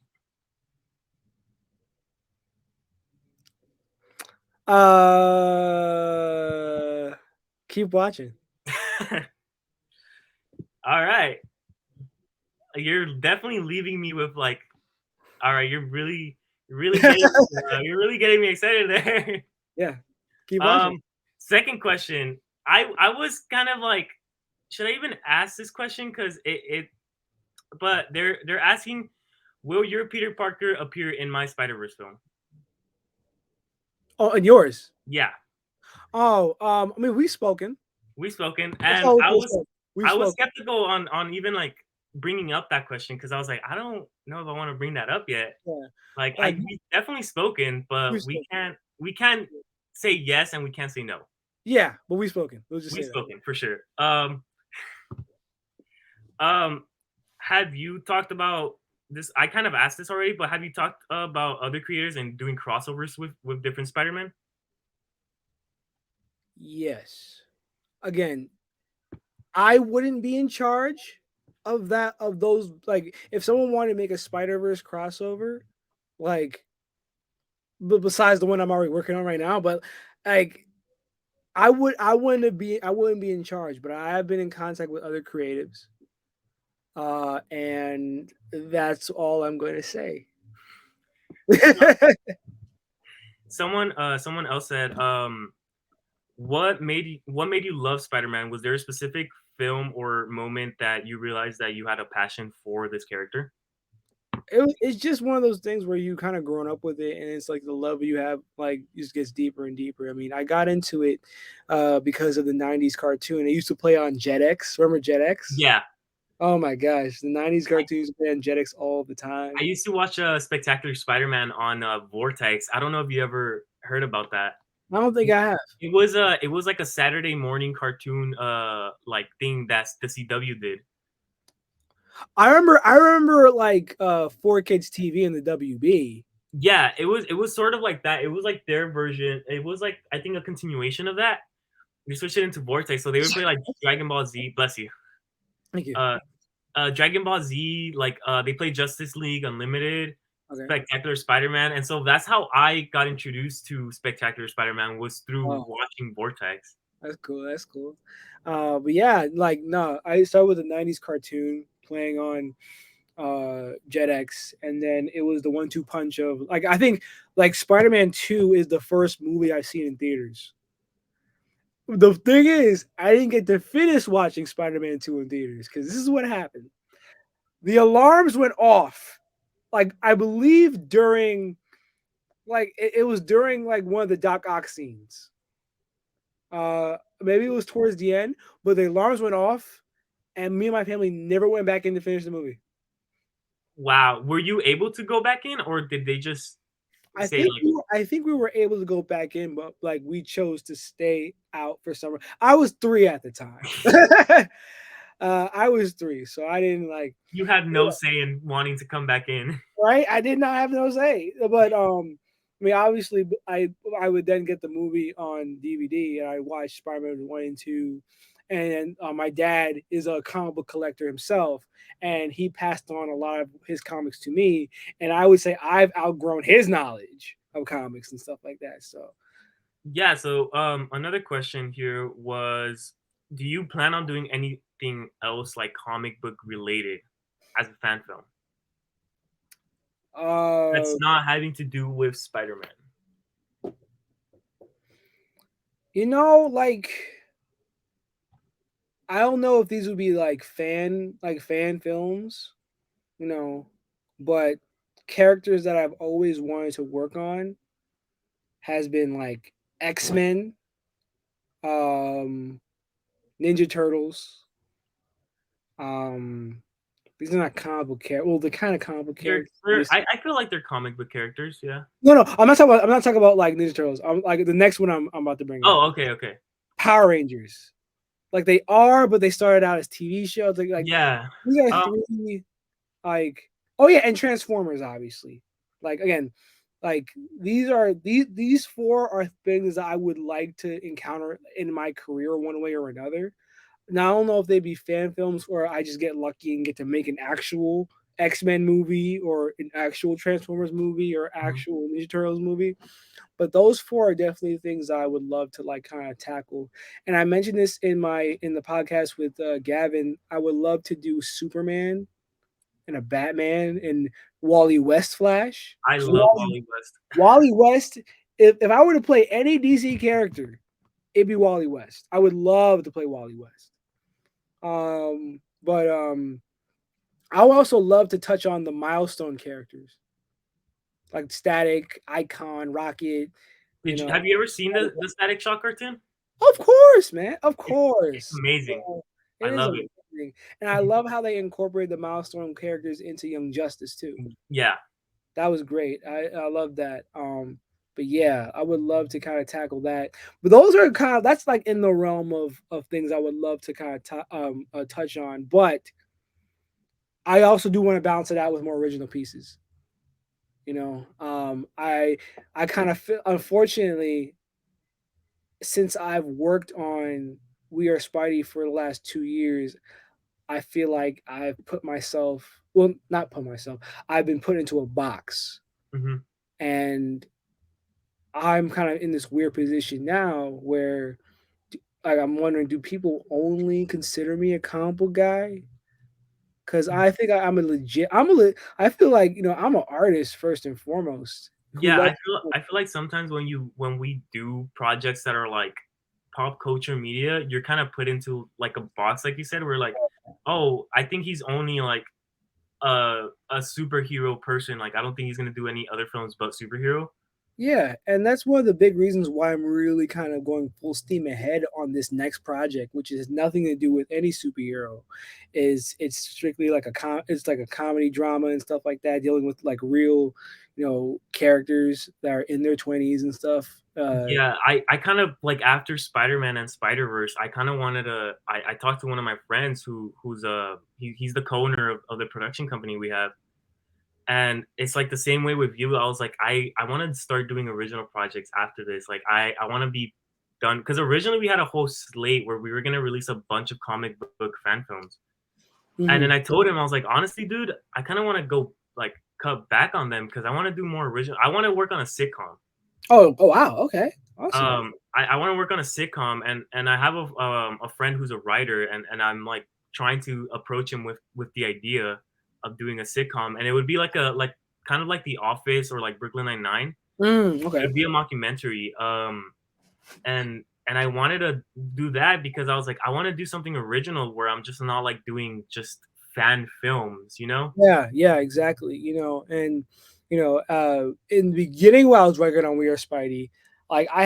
Keep watching. All right, you're definitely leaving me with like, all right, you're really getting me excited there. Yeah, keep watching. um, Second question, I was kind of like, should I even ask this question? Because but they're asking, will your Peter Parker appear in my Spider Verse film? Oh, and yours. Yeah, Oh, I mean, we've spoken. we've spoken, That's and all we can say. We've I was spoken. skeptical on even like bringing up that question because I was like, I don't know if I want to bring that up yet. Yeah, Like like we definitely spoken, we've but spoken. we can't say yes and we can't say no. Yeah, but we've spoken. We'll just We've say that. spoken for sure. Um, have you talked about this? I kind of asked this already, but have you talked about other creators and doing crossovers with different Spider-Man? Yes. Again, I wouldn't be in charge of that of those. Like, if someone wanted to make a Spider Verse crossover, like, but besides the one I'm already working on right now, but like, I wouldn't be in charge, but I have been in contact with other creatives, and that's all I'm going to say. Someone else said, what made you love Spider-Man? Was there a specific film or moment that you realized that you had a passion for this character? It's just one of those things where you kind of grown up with it, and it's like the love you have like just gets deeper and deeper. I mean, I got into it because of the '90s cartoon. It used to play on Jetix. Remember Jetix? Yeah, Oh my gosh, the '90s cartoons play on Jetix all the I time. used to watch Spectacular Spider-Man on Vortex. I don't know if you ever heard about that. I don't think I have. It was like a Saturday morning cartoon like thing that the CW did. I remember like 4 Kids TV and the WB. Yeah, it was sort of like that. It was like their version. It was like I think a continuation of that. They switched it into Vortex, so they would play like Dragon Ball Z. Bless you. Thank you. Uh, Dragon Ball Z. Like they play Justice League Unlimited, Okay. Spectacular Spider-Man, and so that's how I got introduced to Spectacular Spider-Man was through Oh, watching Vortex. that's cool. That's cool. But yeah, like no, I started with the '90s cartoon playing on JetX, and then it was the 1-2 punch of like I think like Spider-Man 2 is the first movie I've seen in theaters. The thing is, I didn't get to finish watching Spider-Man 2 in theaters because this is what happened. The alarms went off. Like I believe during like it was during like one of the Doc Ock scenes. Maybe it was towards the end, but the alarms went off, and me and my family never went back in to finish the movie. Wow, were you able to go back in, or did they just say like, I think we were able to go back in, but like we chose to stay out for summer. I was 3 at the time. I was 3, so I didn't like you had no say in wanting to come back in? right. I did not have no say, but I mean, obviously, I would then get the movie on DVD, and I watched Spider-Man 1 and 2. And my dad is a comic book collector himself, and he passed on a lot of his comics to me. And I would say I've outgrown his knowledge of comics and stuff like that. So Yeah, so another question here was, do you plan on doing anything else like comic book related as a fan film uh that's not having to do with Spider-Man? like I don't know if these would be like fan films, you know, but characters that I've always wanted to work on has been like X-Men, um, Ninja Turtles. Um, these are not comic book characters. Well, the kind of comic book characters. I feel like they're comic book characters, yeah. No, no, I'm not talking about like Ninja Turtles. I'm like the next one I'm about to bring up. Oh, okay, okay. Power Rangers. Like they are, but they started out as TV shows. Like Yeah. these are Um, three like oh yeah, and Transformers obviously. Like again, like these four are things that I would like to encounter in my career one way or another. Now I don't know if they'd be fan films or I just get lucky and get to make an actual X-Men movie or an actual Transformers movie or Mhm. actual Ninja Turtles movie. But those four are definitely things I would love to like kind of tackle. And I mentioned this in the podcast with Gavin. I would love to do Superman and a Batman and Wally West Flash. I 'Cause love Wally West. Wally West. If I were to play any DC character, it'd be Wally West. I would love to play Wally West. But I would also love to touch on the milestone characters like Static, Icon, Rocket. You know, Have you ever seen the Static Shock cartoon? of course, man, of It's course. amazing. It I is love it. amazing, and I love how they incorporate the milestone characters into Young Justice too. Yeah. That was great. I love that. But yeah, I would love to kind of tackle that. But those are kind of that's like in the realm of things I would love to kind of touch on. But I also do want to balance it out with more original pieces. You know, I kind of feel unfortunately since I've worked on We Are Spidey for the last 2 years, I feel like I've put myself well, not put myself. I've been put into a box, Hmm. and I'm kind of in this weird position now where like I'm wondering, do people only consider me a comic book guy? Because I think I'm a legit. I feel like I'm an artist first and foremost who Yeah, loves. I feel like sometimes when we do projects that are like pop culture media, you're kind of put into like a box, like you said. We're like, oh, I think he's only like a superhero person. Like I don't think he's gonna do any other films but superhero. Yeah, and that's one of the big reasons why I'm really kind of going full steam ahead on this next project, which has nothing to do with any superhero. Is it's strictly like it's like a comedy drama and stuff like that, dealing with like real, characters that are in their 20s and stuff. Yeah, I kind of like after Spider-Man and Spider-Verse, I kind of wanted to. I talked to one of my friends he's the co-owner of the production company we have, and it's like the same way with you. I was like, I want to start doing original projects after this. Like I want to be done because originally we had a whole slate where we were gonna release a bunch of comic book fan films, and Mhm. then I told him I was like, honestly, dude, I kind of want to go like cut back on them because I want to do more original. I want to work on a sitcom. Oh wow, okay, awesome. I want to work on a sitcom, and I have a friend who's a writer, and I'm like trying to approach him with the idea of doing a sitcom, and it would be like kind of like The Office or like Brooklyn Nine Nine. Okay. It'd be a mockumentary, and I wanted to do that because I was like, I want to do something original where I'm just not like doing just fan films, you know? Yeah, yeah, exactly. And in the beginning while I was working on We Are Spidey, like I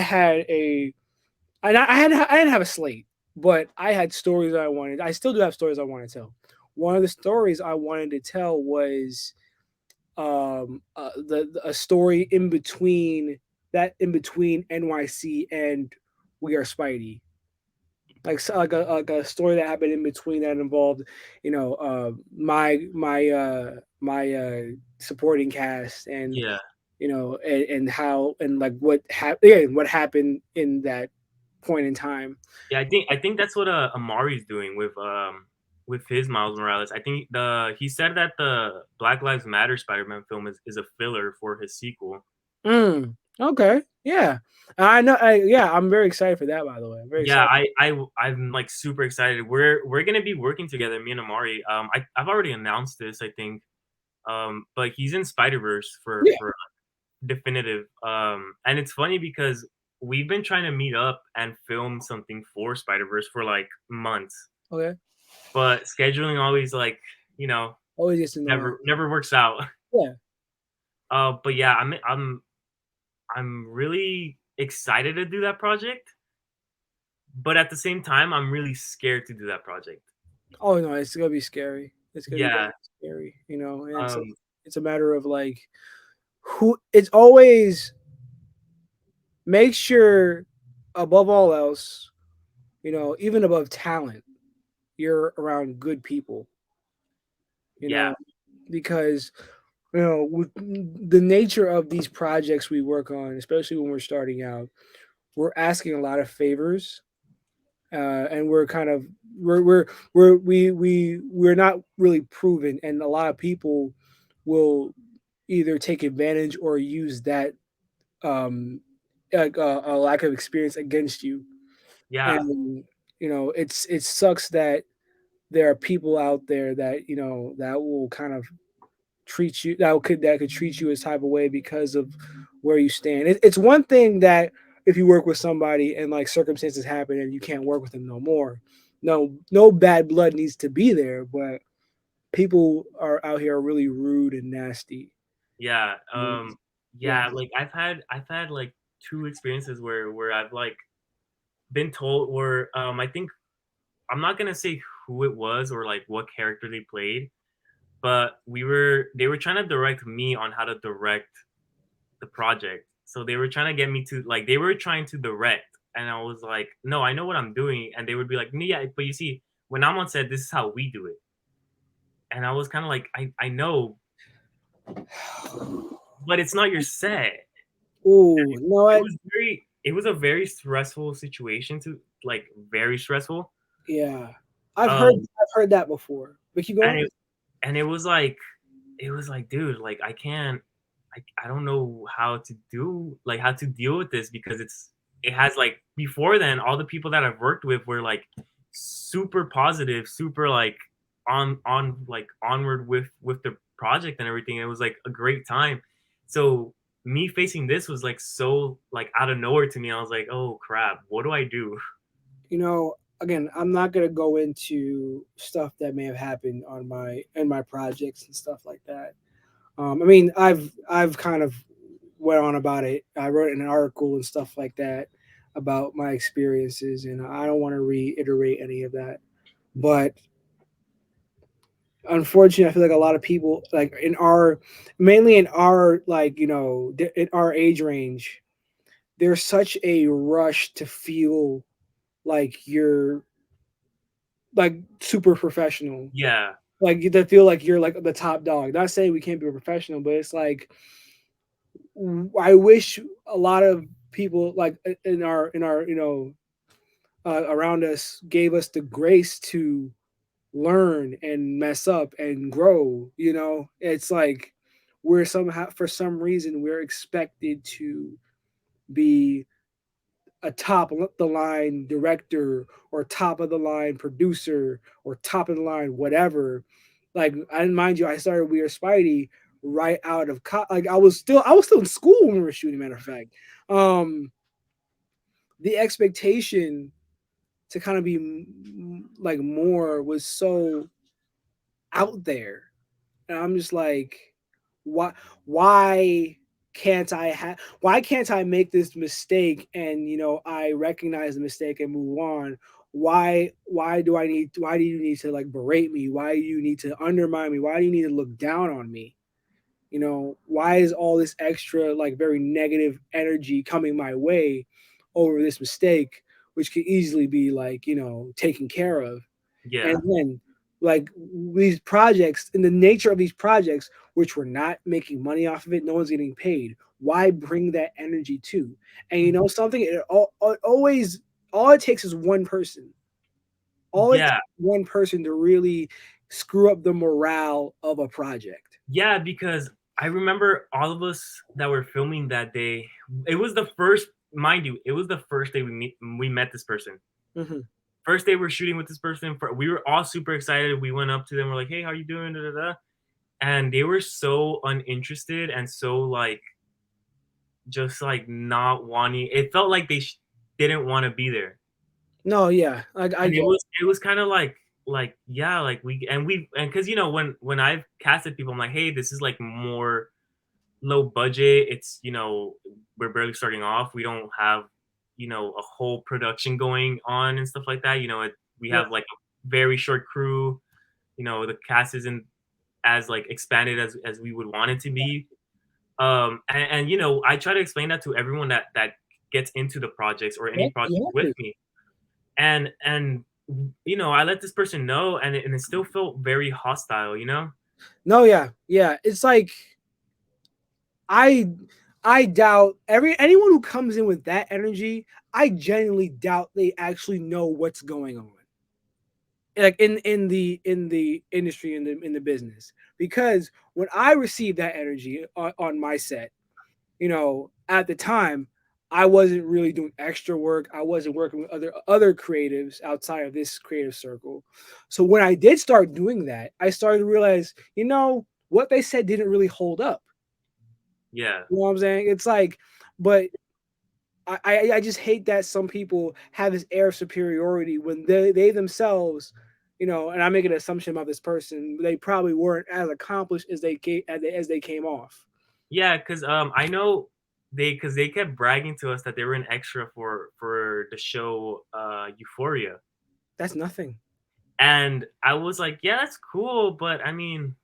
didn't have a slate, but I had stories I wanted. I still do have stories I want to tell. One of the stories I wanted to tell was a story in between NYC and We Are Spidey, like a story that happened in between that involved my supporting cast and Yeah. and how and like what happened in that point in time. Yeah, I think that's what Amari's doing with his Miles Morales. I think the he said that the Black Lives Matter Spider-Man film is a filler for his sequel. Okay, yeah, yeah, I'm very excited for that, by the way. I'm very Yeah, excited. I'm like super excited. We're gonna be working together, me and Amari. I've already announced this, I think. But he's in Spider-Verse Yeah. for definitive. And it's funny because we've been trying to meet up and film something for Spider-Verse for like months, Okay. but scheduling always like you know Always gets annoying. never works out. Yeah. But yeah, I'm really excited to do that project, but at the same time, I'm really scared to do that project. Oh no, it's gonna be scary. It's gonna be Yeah. definitely scary. And Um. it's a matter of like who. It's always make sure above all else, even above talent, you're around good people. You Yeah. know, because with the nature of these projects we work on, especially when we're starting out, we're asking a lot of favors and we're kind of we're not really proven, and a lot of people will either take advantage or use that um like a lack of experience against you. Yeah, And it sucks that there are people out there that that will kind of treat you that could treat you as type of way because of where you stand. It's one thing that if you work with somebody and like circumstances happen and you can't work with them no more, no bad blood needs to be there, but people are out here are really rude and nasty. yeah, Yeah. yeah. Like I've had like two experiences where I've like been told, or I think I'm not gonna say who it was or like what character they played, but they were trying to direct me on how to direct the project. So they were trying to get me to like they were trying to direct, and I was like, no, I know what I'm doing, and they would be like, "No, yeah, but you see, when I'm on set, this is how we do it." And I was kind of like, I know, but it's not your set. Oh, you know what? It was a very stressful situation to like very stressful. Yeah. I've heard Um, I've heard that before. But keep and going. and it was like, dude, like I can't, I don't know how to do like how to deal with this because it has like before then all the people that I've worked with were like super positive, super like on like onward with the project and everything. It was like a great time. So me facing this was like so like out of nowhere to me. I was like, oh crap, what do I do? Again, I'm not gonna go into stuff that may have happened on my in my projects and stuff like that. I mean, I've kind of went on about it. I wrote an article and stuff like that about my experiences, and I don't want to reiterate any of that. But unfortunately, I feel like a lot of people, like mainly in our in our age range, there's such a rush to feel like you're like super professional, Yeah, like to feel like you're like the top dog. Not saying we can't be a professional, but it's like I wish a lot of people like in our around us gave us the grace to learn and mess up and grow. It's like we're somehow for some reason we're expected to be a top of the line director or top of the line producer or top of the line whatever. Like, I didn't mind you, I started We Are Spidey right out of like I was still in school when we were shooting. Matter of fact, um, the expectation to kind of be like more was so out there, and I'm just like, why why why can't I make this mistake and I recognize the mistake and move on? Why do you need to like berate me? Why do you need to undermine me? Why do you need to look down on me? Why is all this extra like very negative energy coming my way over this mistake, which could easily be like taken care of? And yeah, then, like, these projects, in the nature of these projects, which we're not making money off of it, no one's getting paid. Why bring that energy to? And something, always, all it takes is one person. All it takes yeah. is one person to really screw up the morale of a project. Yeah, because I remember all of us that were filming that day. It was the first, mind you, it was the first day we met this person. Hmm. First day we're shooting with this person. We were all super excited. We went up to them. We're like, "Hey, how you doing?" Da, da, da. And they were so uninterested and so like just like not wanting. It felt like they didn't want to be there. No, yeah, I And get it was kind of like yeah, like we and because when I've casted people, I'm like, hey, this is like more low budget. It's we're barely starting off. We don't have a whole production going on and stuff like that. We it. have like a very short crew. The cast isn't as like expanded as we would want it to be. And I try to explain that to everyone that gets into the projects or Yeah, any project you have with to. me. And I let this person know, and it still felt very hostile. No, yeah, yeah. It's like I I doubt anyone who comes in with that energy. I genuinely doubt they actually know what's going on, like in the industry, in the business. Because when I received that energy on my set, at the time, I wasn't really doing extra work. I wasn't working with other creatives outside of this creative circle. So when I did start doing that, I started to realize, what they said didn't really hold up. Yeah. You know what I'm saying? It's like, but I just hate that some people have this air of superiority when they themselves, and I make an assumption about this person, they probably weren't as accomplished as they came off. Yeah, because I know because they kept bragging to us that they were an extra for the show Euphoria. That's nothing. And I was like, yeah, that's cool, but I mean,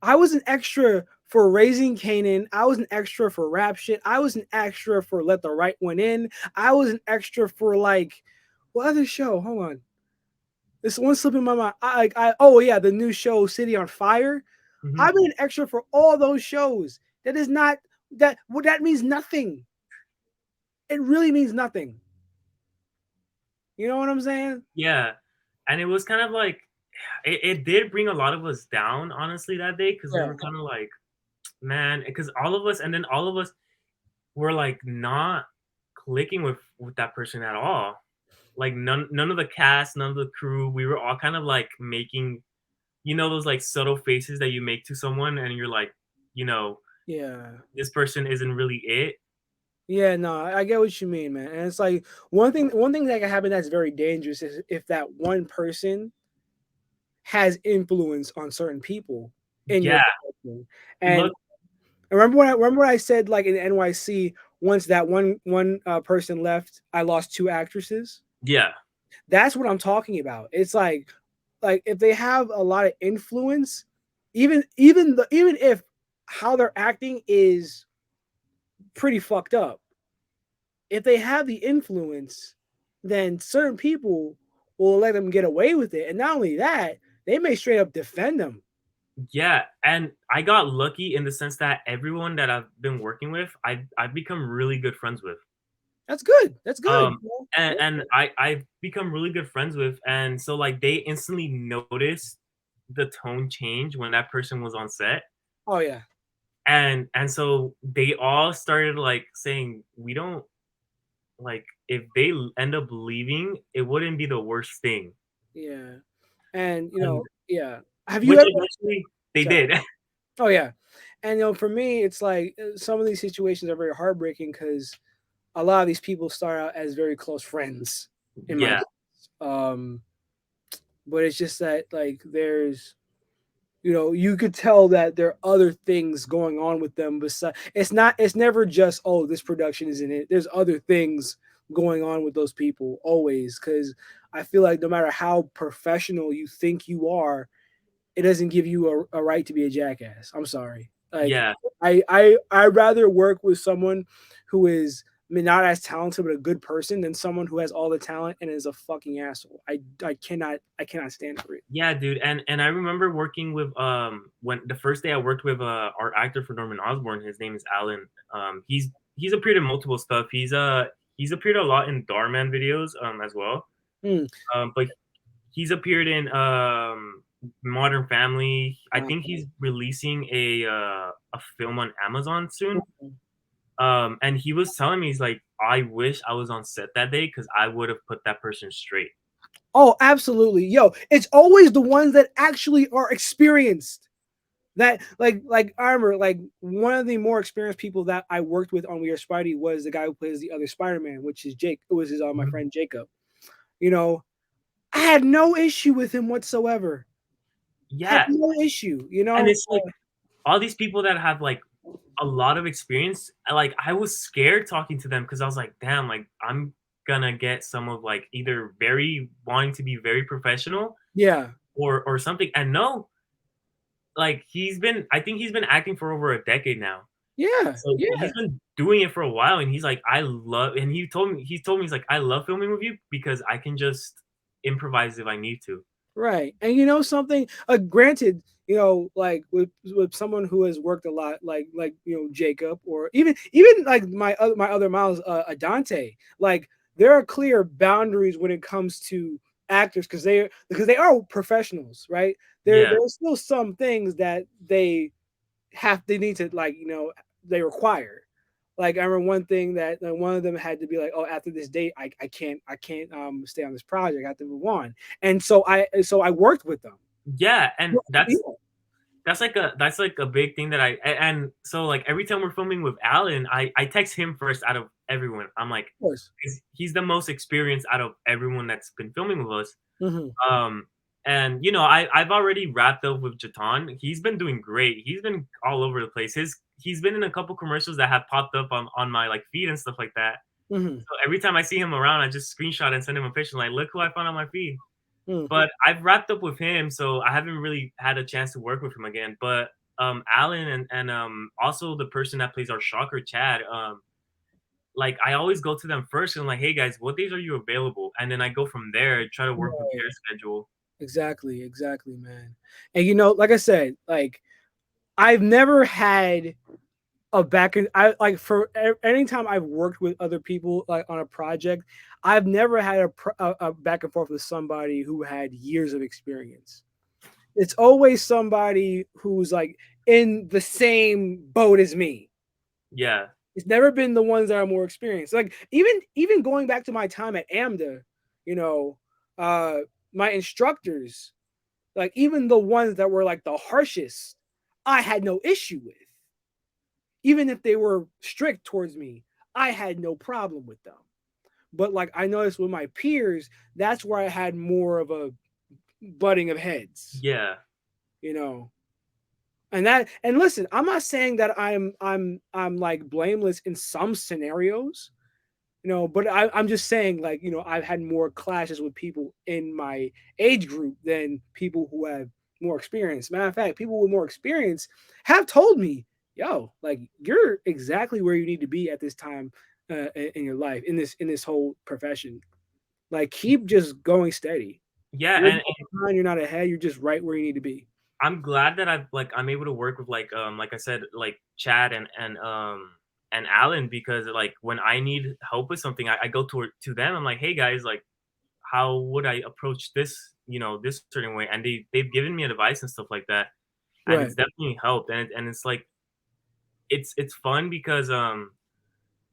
I was an extra for Raising Canaan. I was an extra for Rap Shit. I was an extra for Let the Right One In. I was an extra for like what other show? Hold on. This one slipping my mind. Oh yeah, the new show City on Fire. mhm. I've been an extra for all those shows. That is not that. Well, that means nothing. It really means nothing. You know what I'm saying? Yeah. And it was kind of like it did bring a lot of us down, honestly, that day, because we Yeah. were kind of like, man, because all of us, and then all of us were like not clicking with that person at all. Like none of the cast, none of the crew, we were all kind of like making, those like subtle faces that you make to someone, and you're like, you know, Yeah. this person isn't really it. Yeah, no, I get what you mean, man. And it's like one thing that can happen that's very dangerous is if that one person has influence on certain people in your Yeah. production. And Look, remember when I said like in NYC, once that one person left, I lost two actresses. yeah. That's what I'm talking about. It's like if they have a lot of influence, even if how they're acting is pretty fucked up, if they have the influence, then certain people will let them get away with it. And not only that, they may straight up defend them. Yeah, and I got lucky in the sense that everyone that I've been working with, I've become really good friends with. That's good. That's good. Um, and I've become really good friends with, and so like they instantly noticed the tone change when that person was on set, Oh yeah, and so they all started like saying, we don't like if they end up leaving, it wouldn't be the worst thing, yeah. And and yeah. Have you which ever? eventually they Sorry. did. Oh yeah. And for me, it's like some of these situations are very heartbreaking because a lot of these people start out as very close friends in my Yeah, case. But it's just that like you could tell that there are other things going on with them besides it's never just, oh, this production isn't it. There's other things going on with those people always, because I feel like no matter how professional you think you are, it doesn't give you a right to be a jackass. I'm sorry. Like yeah. I rather work with someone who is not as talented but a good person than someone who has all the talent and is a fucking asshole. I cannot stand for it. Yeah, dude, and I remember working with when the first day I worked with our actor for Norman Osborn. His name is Alan. He's appeared in multiple stuff. He's appeared a lot in Darman videos as well. Hmm. But he's appeared in Modern Family. I Uh, think he's releasing a film on Amazon soon. And he was telling me, he's like, I wish I was on set that day because I would have put that person straight. oh, absolutely. Yo, it's always the ones that actually are experienced. That like armor, like one of the more experienced people that I worked with on We Are Spidey was the guy who plays the other Spider-Man, which is Jake. It was his my Mhm. friend Jacob. You know, I had no issue with him whatsoever. Had Yeah, no issue, and it's like all these people that have like a lot of experience, like I was scared talking to them because I was like, damn, like I'm gonna get some of like either very wanting to be very professional Yeah. or something. And no, like I think he's been acting for over a decade now. Yeah. So he's Yeah. been doing it for a while, and he's like, and he told me he's like, I love filming with you because I can just improvise if I need to. Right. And you know something, granted, like with someone who has worked a lot, like Jacob, or even like my other Miles, Adante, like there are clear boundaries when it comes to actors, because they are professionals, right? Yeah. There's still some things that they need to, like, they require. Like I remember one thing that, like, one of them had to be like, oh, after this date, I can't stay on this project. I have to move on. And so I worked with them. Yeah, and Well, yeah, of that's like a big thing that and so like every time we're filming with Alan, I text him first out of everyone. I'm like, course. he's the most experienced out of everyone that's been filming with us. Hmm. Um, and I've already wrapped up with Jatan. He's been doing great. He's been all over the place. He's been in a couple commercials that have popped up on my like feed and stuff like that. Hmm. So every time I see him around, I just screenshot and send him a picture like, look who I found on my feed. Hmm. But I've wrapped up with him, so I haven't really had a chance to work with him again. But Alan and also the person that plays our shocker, Chad, like I always go to them first and I'm like, hey guys, what days are you available? And then I go from there, try to work with Right. their schedule. Exactly, exactly, man. And like I said, like I've never had a back and I like for anytime I've worked with other people like on a project, I've never had a back and forth with somebody who had years of experience. It's always somebody who's like in the same boat as me. Yeah, It's never been the ones that are more experienced. Like even going back to my time at AMDA, you know, uh my instructors, like even the ones that were like the harshest, I had no issue with. Even if they were strict towards me, I had no problem with them. But like I noticed with my peers, that's where I had more of a butting of heads, yeah, you know. And listen, I'm not saying that I'm like blameless in some scenarios, but I'm just saying, like, I've had more clashes with people in my age group than people who have more experience. Matter of fact, people with more experience have told me, yo, like, you're exactly where you need to be at this time, in your life, in this whole profession. Like, keep just going steady. yeah. You're not behind, you're not ahead, you're just right where you need to be. I'm glad that I'm able to work with like I said, like Chad and Alan, because like when I need help with something, I go to them. I'm like, hey guys, like how would I approach this, this certain way? And they've given me advice and stuff like that. And Right. it's definitely helped. And it's like it's fun because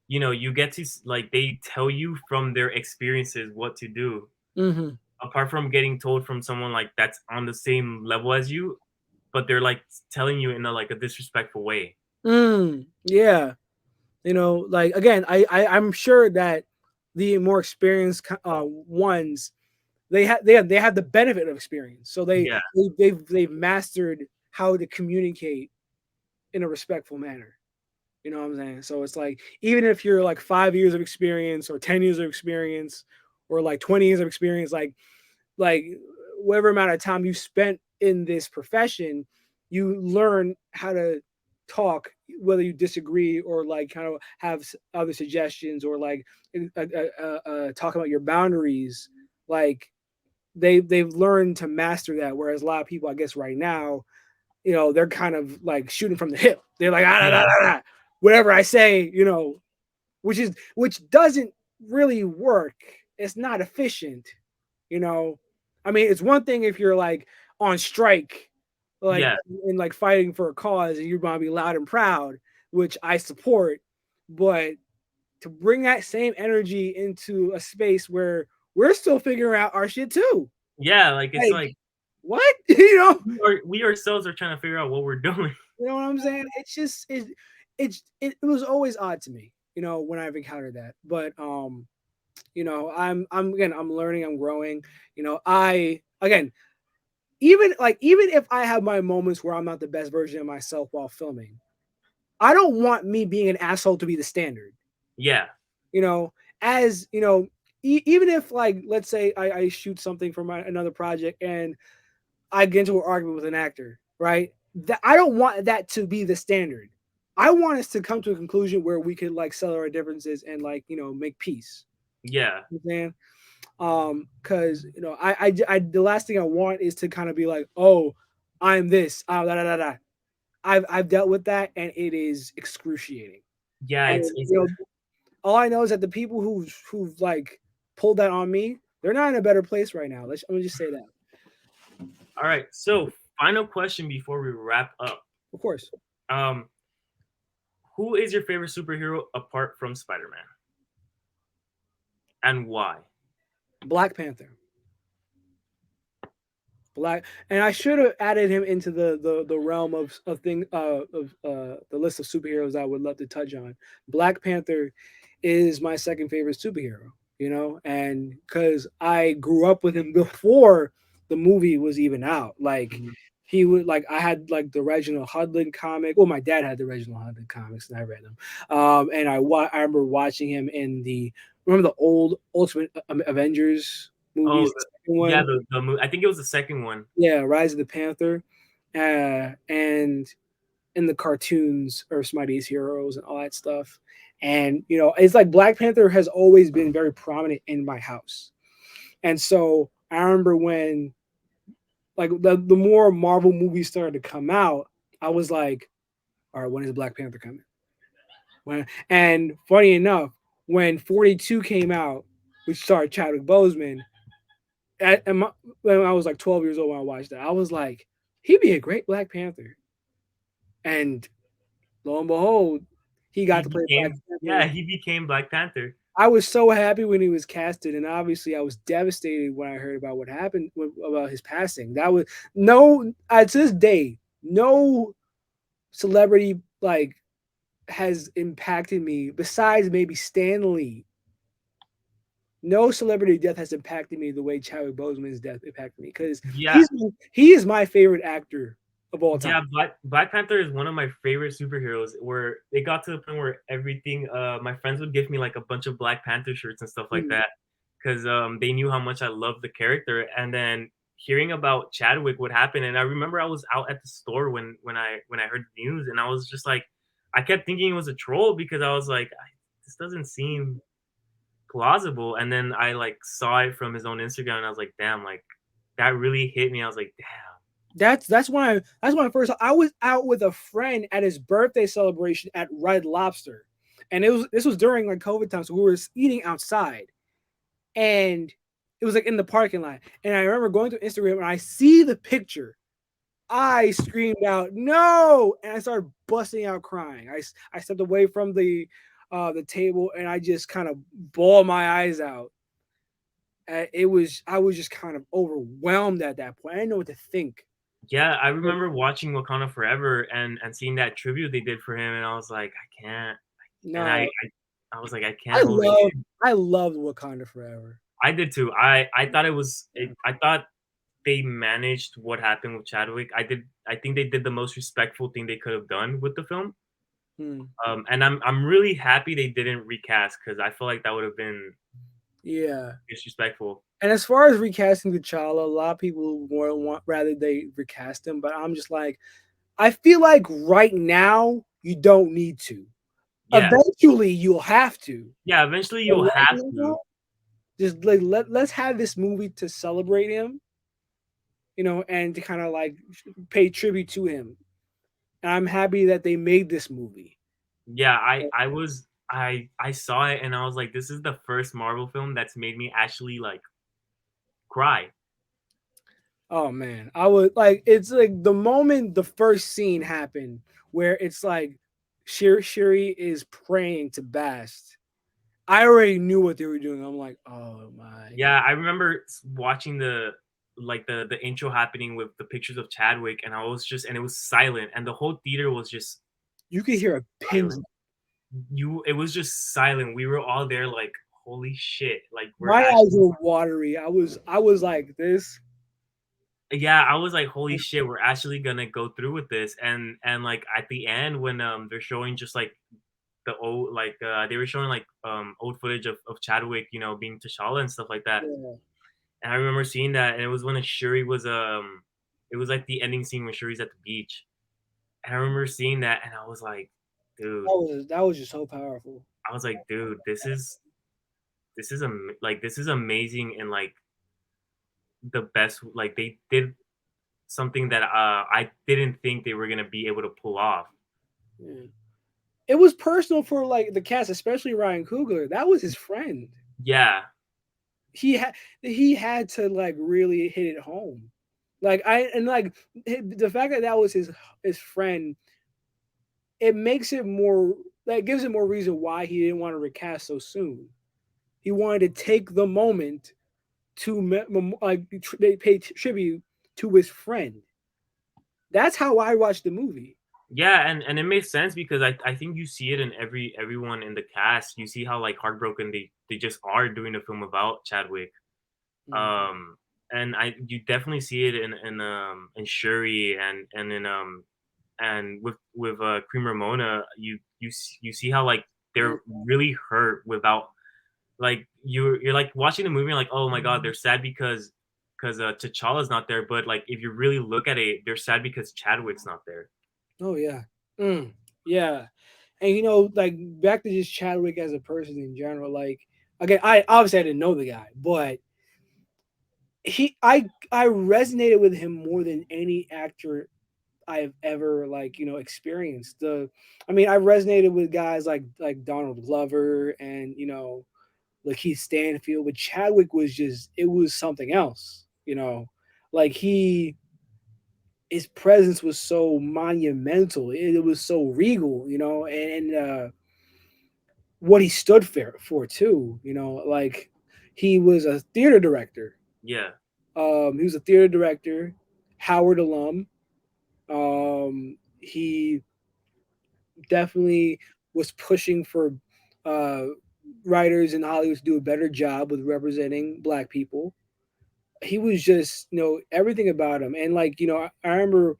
you get to like they tell you from their experiences what to do. Mm-hmm. Apart from getting told from someone like that's on the same level as you, but they're like telling you in a disrespectful way. Yeah. Like, again, I'm sure that the more experienced ones, they have the benefit of experience, so Yeah, they've mastered how to communicate in a respectful manner. You know what I'm saying? So it's like, even if you're like 5 years of experience, or 10 years of experience, or like 20 years of experience, like whatever amount of time you spent in this profession, you learn how to talk, whether you disagree, or like kind of have other suggestions, or like talk about your boundaries. Like they've learned to master that, whereas a lot of people, I guess, right now, they're kind of like shooting from the hip. They're like, ah, yeah, ah, ah, ah, whatever I say, which doesn't really work. It's not efficient, you know. I mean, it's one thing if you're like on strike, like, yeah, and like fighting for a cause, and you want to be loud and proud, which I support. But to bring that same energy into a space where we're still figuring out our shit too, yeah. Like it's like, like what? we ourselves are trying to figure out what we're doing. You know what I'm saying? It's just it was always odd to me, when I've encountered that. But I'm learning, I'm growing. I again, even if I have my moments where I'm not the best version of myself while filming, I don't want me being an asshole to be the standard. Yeah, You know, as even if, like, let's say I shoot something for another project, and I get into an argument with an actor, right? That I don't want that to be the standard. I want us to come to a conclusion where we could like settle our differences and, like, make peace. yeah, You know what I'm saying? Because the last thing I want is to kind of be like, oh, I'm this, da, da, da, da. I've dealt with that, and it is excruciating. Yeah, And it's all I know is that the people who've like pulled that on me, they're not in a better place right now. I'm gonna just say that. all right. So, final question before we wrap up. Of course, Um, who is your favorite superhero apart from Spider-Man, and why? Black Panther. Black, and I should have added him into the realm of the list of superheroes I would love to touch on. Black Panther is my second favorite superhero, and because I grew up with him before the movie was even out. Like Mhm. he would like I had like the Reginald Hudlin comic. Well, my dad had the Reginald Hudlin comics, and I read them. And I remember watching him in the remember the old Ultimate Avengers Oh, movies, the second yeah, one. I think it was the second one. Yeah, Rise of the Panther, and in the cartoons or Smitey's Heroes and all that stuff. And it's like Black Panther has always been very prominent in my house. And so I remember when like the more Marvel movies started to come out, I was like, all right, when is Black Panther coming? And funny enough, when 42 came out, which starred Chadwick Boseman, when I was like 12 years old when I watched that, I was like, he'd be a great Black Panther. And lo and behold, he got He to play Black became Panther. Yeah, he became Black Panther. I was so happy when he was casted, and obviously I was devastated when I heard about what happened about his passing. That was no to this day, no celebrity like has impacted me besides maybe Stan Lee. No celebrity death has impacted me the way Chadwick Boseman's death impacted me because Yeah, he is my favorite actor of all time. yeah, Black Panther is one of my favorite superheroes. Where it got to the point where everything, my friends would give me like a bunch of Black Panther shirts and stuff like Mm. that, because they knew how much I loved the character. And then hearing about Chadwick, what happened, and I remember I was out at the store when I heard the news, and I was just like, I kept thinking it was a troll because I was like, this doesn't seem plausible. And then I like saw it from his own Instagram, and I was like, damn, like that really hit me. I was like, damn. That's when I first I was out with a friend at his birthday celebration at Red Lobster, and this was during like COVID time, so we were eating outside, and it was like in the parking lot. And I remember going to Instagram and I see the picture. I screamed out no, and I started busting out crying. I stepped away from the table and I just kind of bawled my eyes out. I was just kind of overwhelmed at that point. I didn't know what to think. Yeah, I remember watching Wakanda Forever and seeing that tribute they did for him, and I was like, I can't. And No, I was like, I I can't hold it love in. I loved Wakanda Forever. I did too. I thought I thought they managed what happened with Chadwick. I think they did the most respectful thing they could have done with the film. Hmm. And I'm really happy they didn't recast because I feel like that would have been Yeah. disrespectful. And as far as recasting T'Challa, a lot of people want rather they recast him, but I'm just like, I feel like right now you don't need to. Yeah, Eventually you'll have to. yeah. Eventually, But you'll right have to. now, just like let's have this movie to celebrate him, and to kind of like pay tribute to him. And I'm happy that they made this movie. Yeah, I saw it and I was like, this is the first Marvel film that's made me actually like cry. Oh man, I would like it's like the moment the first scene happened where it's like Shuri is praying to Bast. I already knew what they were doing. I'm like, oh my god. Yeah, I remember watching the intro happening with the pictures of Chadwick, and I was just and it was silent, and the whole theater was just You could hear a pin. silent. It was just silent. We were all there like, holy shit, like we're My eyes actually. were watery. I was like this. Yeah, I was like, holy shit, we're actually gonna go through with this. And like at the end when they're showing just like the old like they were showing like old footage of Chadwick, being T'Challa and stuff like that. Yeah, And I remember seeing that, and it was when Shuri was it was like the ending scene when Shuri's at the beach. And I remember seeing that, and that was just so powerful. I was like, dude, this is amazing, and like the best, like they did something that I didn't think they were gonna be able to pull off. Yeah. It was personal for like the cast, especially Ryan Coogler. That was his friend. Yeah, He had to like really hit it home. Like I and like the fact that that was his friend, it makes it more, that gives it more reason why he didn't want to recast so soon. He wanted to take the moment to they pay tribute to his friend. That's how I watched the movie. yeah, and it makes sense because I think you see it in everyone in the cast. You see how like heartbroken they just are doing a film about Chadwick. Mhm. Um, and I you definitely see it in Shuri, and with Cream Ramona. You see how like they're really hurt without, like you're like watching the movie and like, oh my god, they're sad because T'Challa's not there, but like if you really look at it, they're sad because Chadwick's not there. Oh yeah. Yeah. And like back to just Chadwick as a person in general, like again, I obviously I didn't know the guy, but I resonated with him more than any actor I've ever experienced. I mean, I resonated with guys like Donald Glover and Lakeith Stanfield, but Chadwick was just, it was something else. Like his presence was so monumental. It was so regal, and what he stood for too. Like he was a theater director. Yeah, He was a theater director, Howard alum. He definitely was pushing for uh, writers in Hollywood to do a better job with representing Black people. He was just, everything about him. And I remember,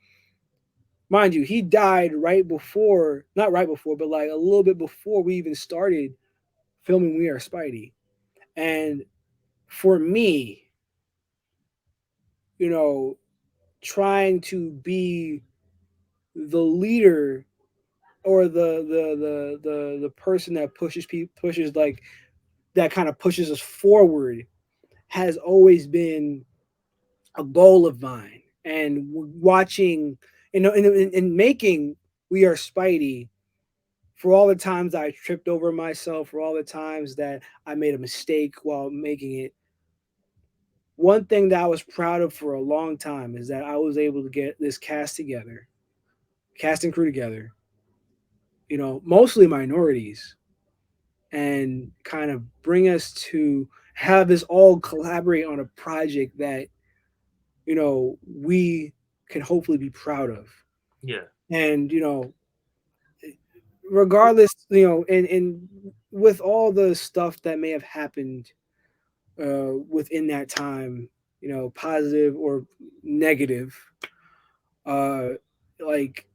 mind you, he died right before, not right before, but like a little bit before we even started filming We Are Spidey. And for me, you know, trying to be the leader or the person that pushes like that kind of pushes us forward has always been a goal of mine. And watching, in making We Are Spidey, for all the times I tripped over myself, for all the times that I made a mistake while making it, one thing that I was proud of for a long time is that I was able to get this cast and crew together, mostly minorities, and kind of bring us to have us all collaborate on a project that we can hopefully be proud of. yeah, And regardless, and with all the stuff that may have happened within that time, positive or negative, uh like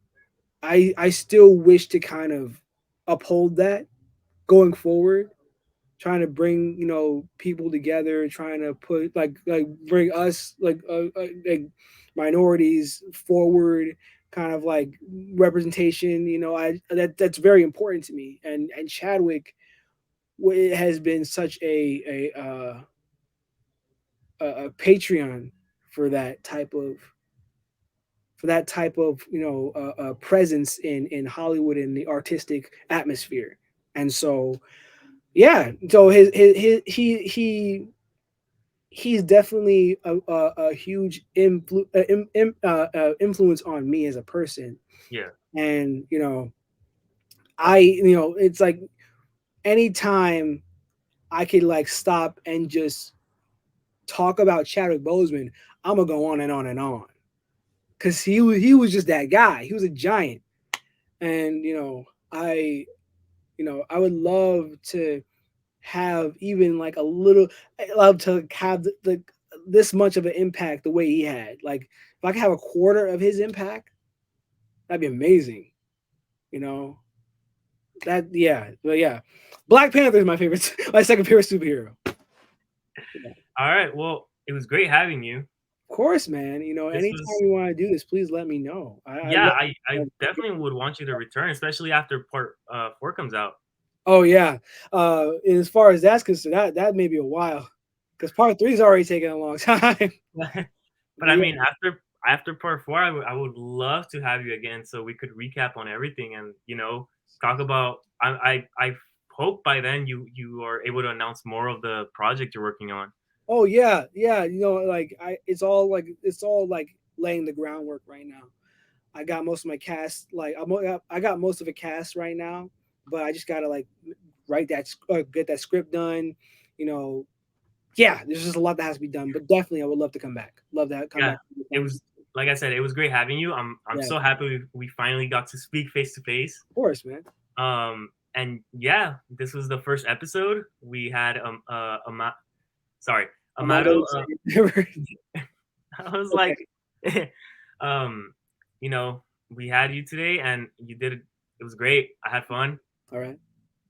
I still wish to kind of uphold that going forward, trying to bring people together, trying to put bring us like minorities forward, kind of like representation. I that's very important to me. And Chadwick has been such a Patreon for that type of presence in Hollywood, in the artistic atmosphere. And so yeah, so he's definitely a huge influence on me as a person. yeah, And it's like anytime I could like stop and just talk about Chadwick Boseman, I'm gonna go on and on and on, because he was just that guy. He was a giant. And I would love to have even like a little, I love to have this much of an impact the way he had. Like if I could have a quarter of his impact, that'd be amazing. You know that, yeah, but yeah, Black Panther is my favorite, my second favorite superhero. Yeah. all right, well, it was great having you. Of course, man. This Anytime was you want to do this, please let me know. I Yeah, love. I definitely would want you to return, especially after part 4 comes out. Oh yeah. And as far as that's concerned, that may be a while, because part three is already taking a long time. But But I yeah. mean, after part four, I would love to have you again so we could recap on everything and talk about. I hope by then you are able to announce more of the project you're working on. Oh yeah, yeah. Like it's all like laying the groundwork right now. I got most of my cast. Like I got most of the cast right now, but I just gotta like get that script done. You know, yeah. There's just a lot that has to be done, but definitely I would love to come back. Love that come Yeah, back to the it was conversation. like I said, it was great having you. I'm Yeah, so happy we finally got to speak face to face. of course, man. And yeah, this was the first episode. We had sorry, Amado Amado. Xavier. I was Okay. like, um, we had you today, and you did it. It was great. I had fun. All right.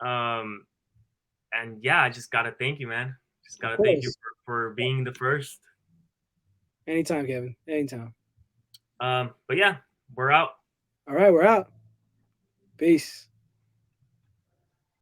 Um, and yeah, I just gotta thank you, man. Just Of gotta thank you course. for being the first. Anytime, Kevin. Anytime. But yeah, we're out. All right, we're out. Peace.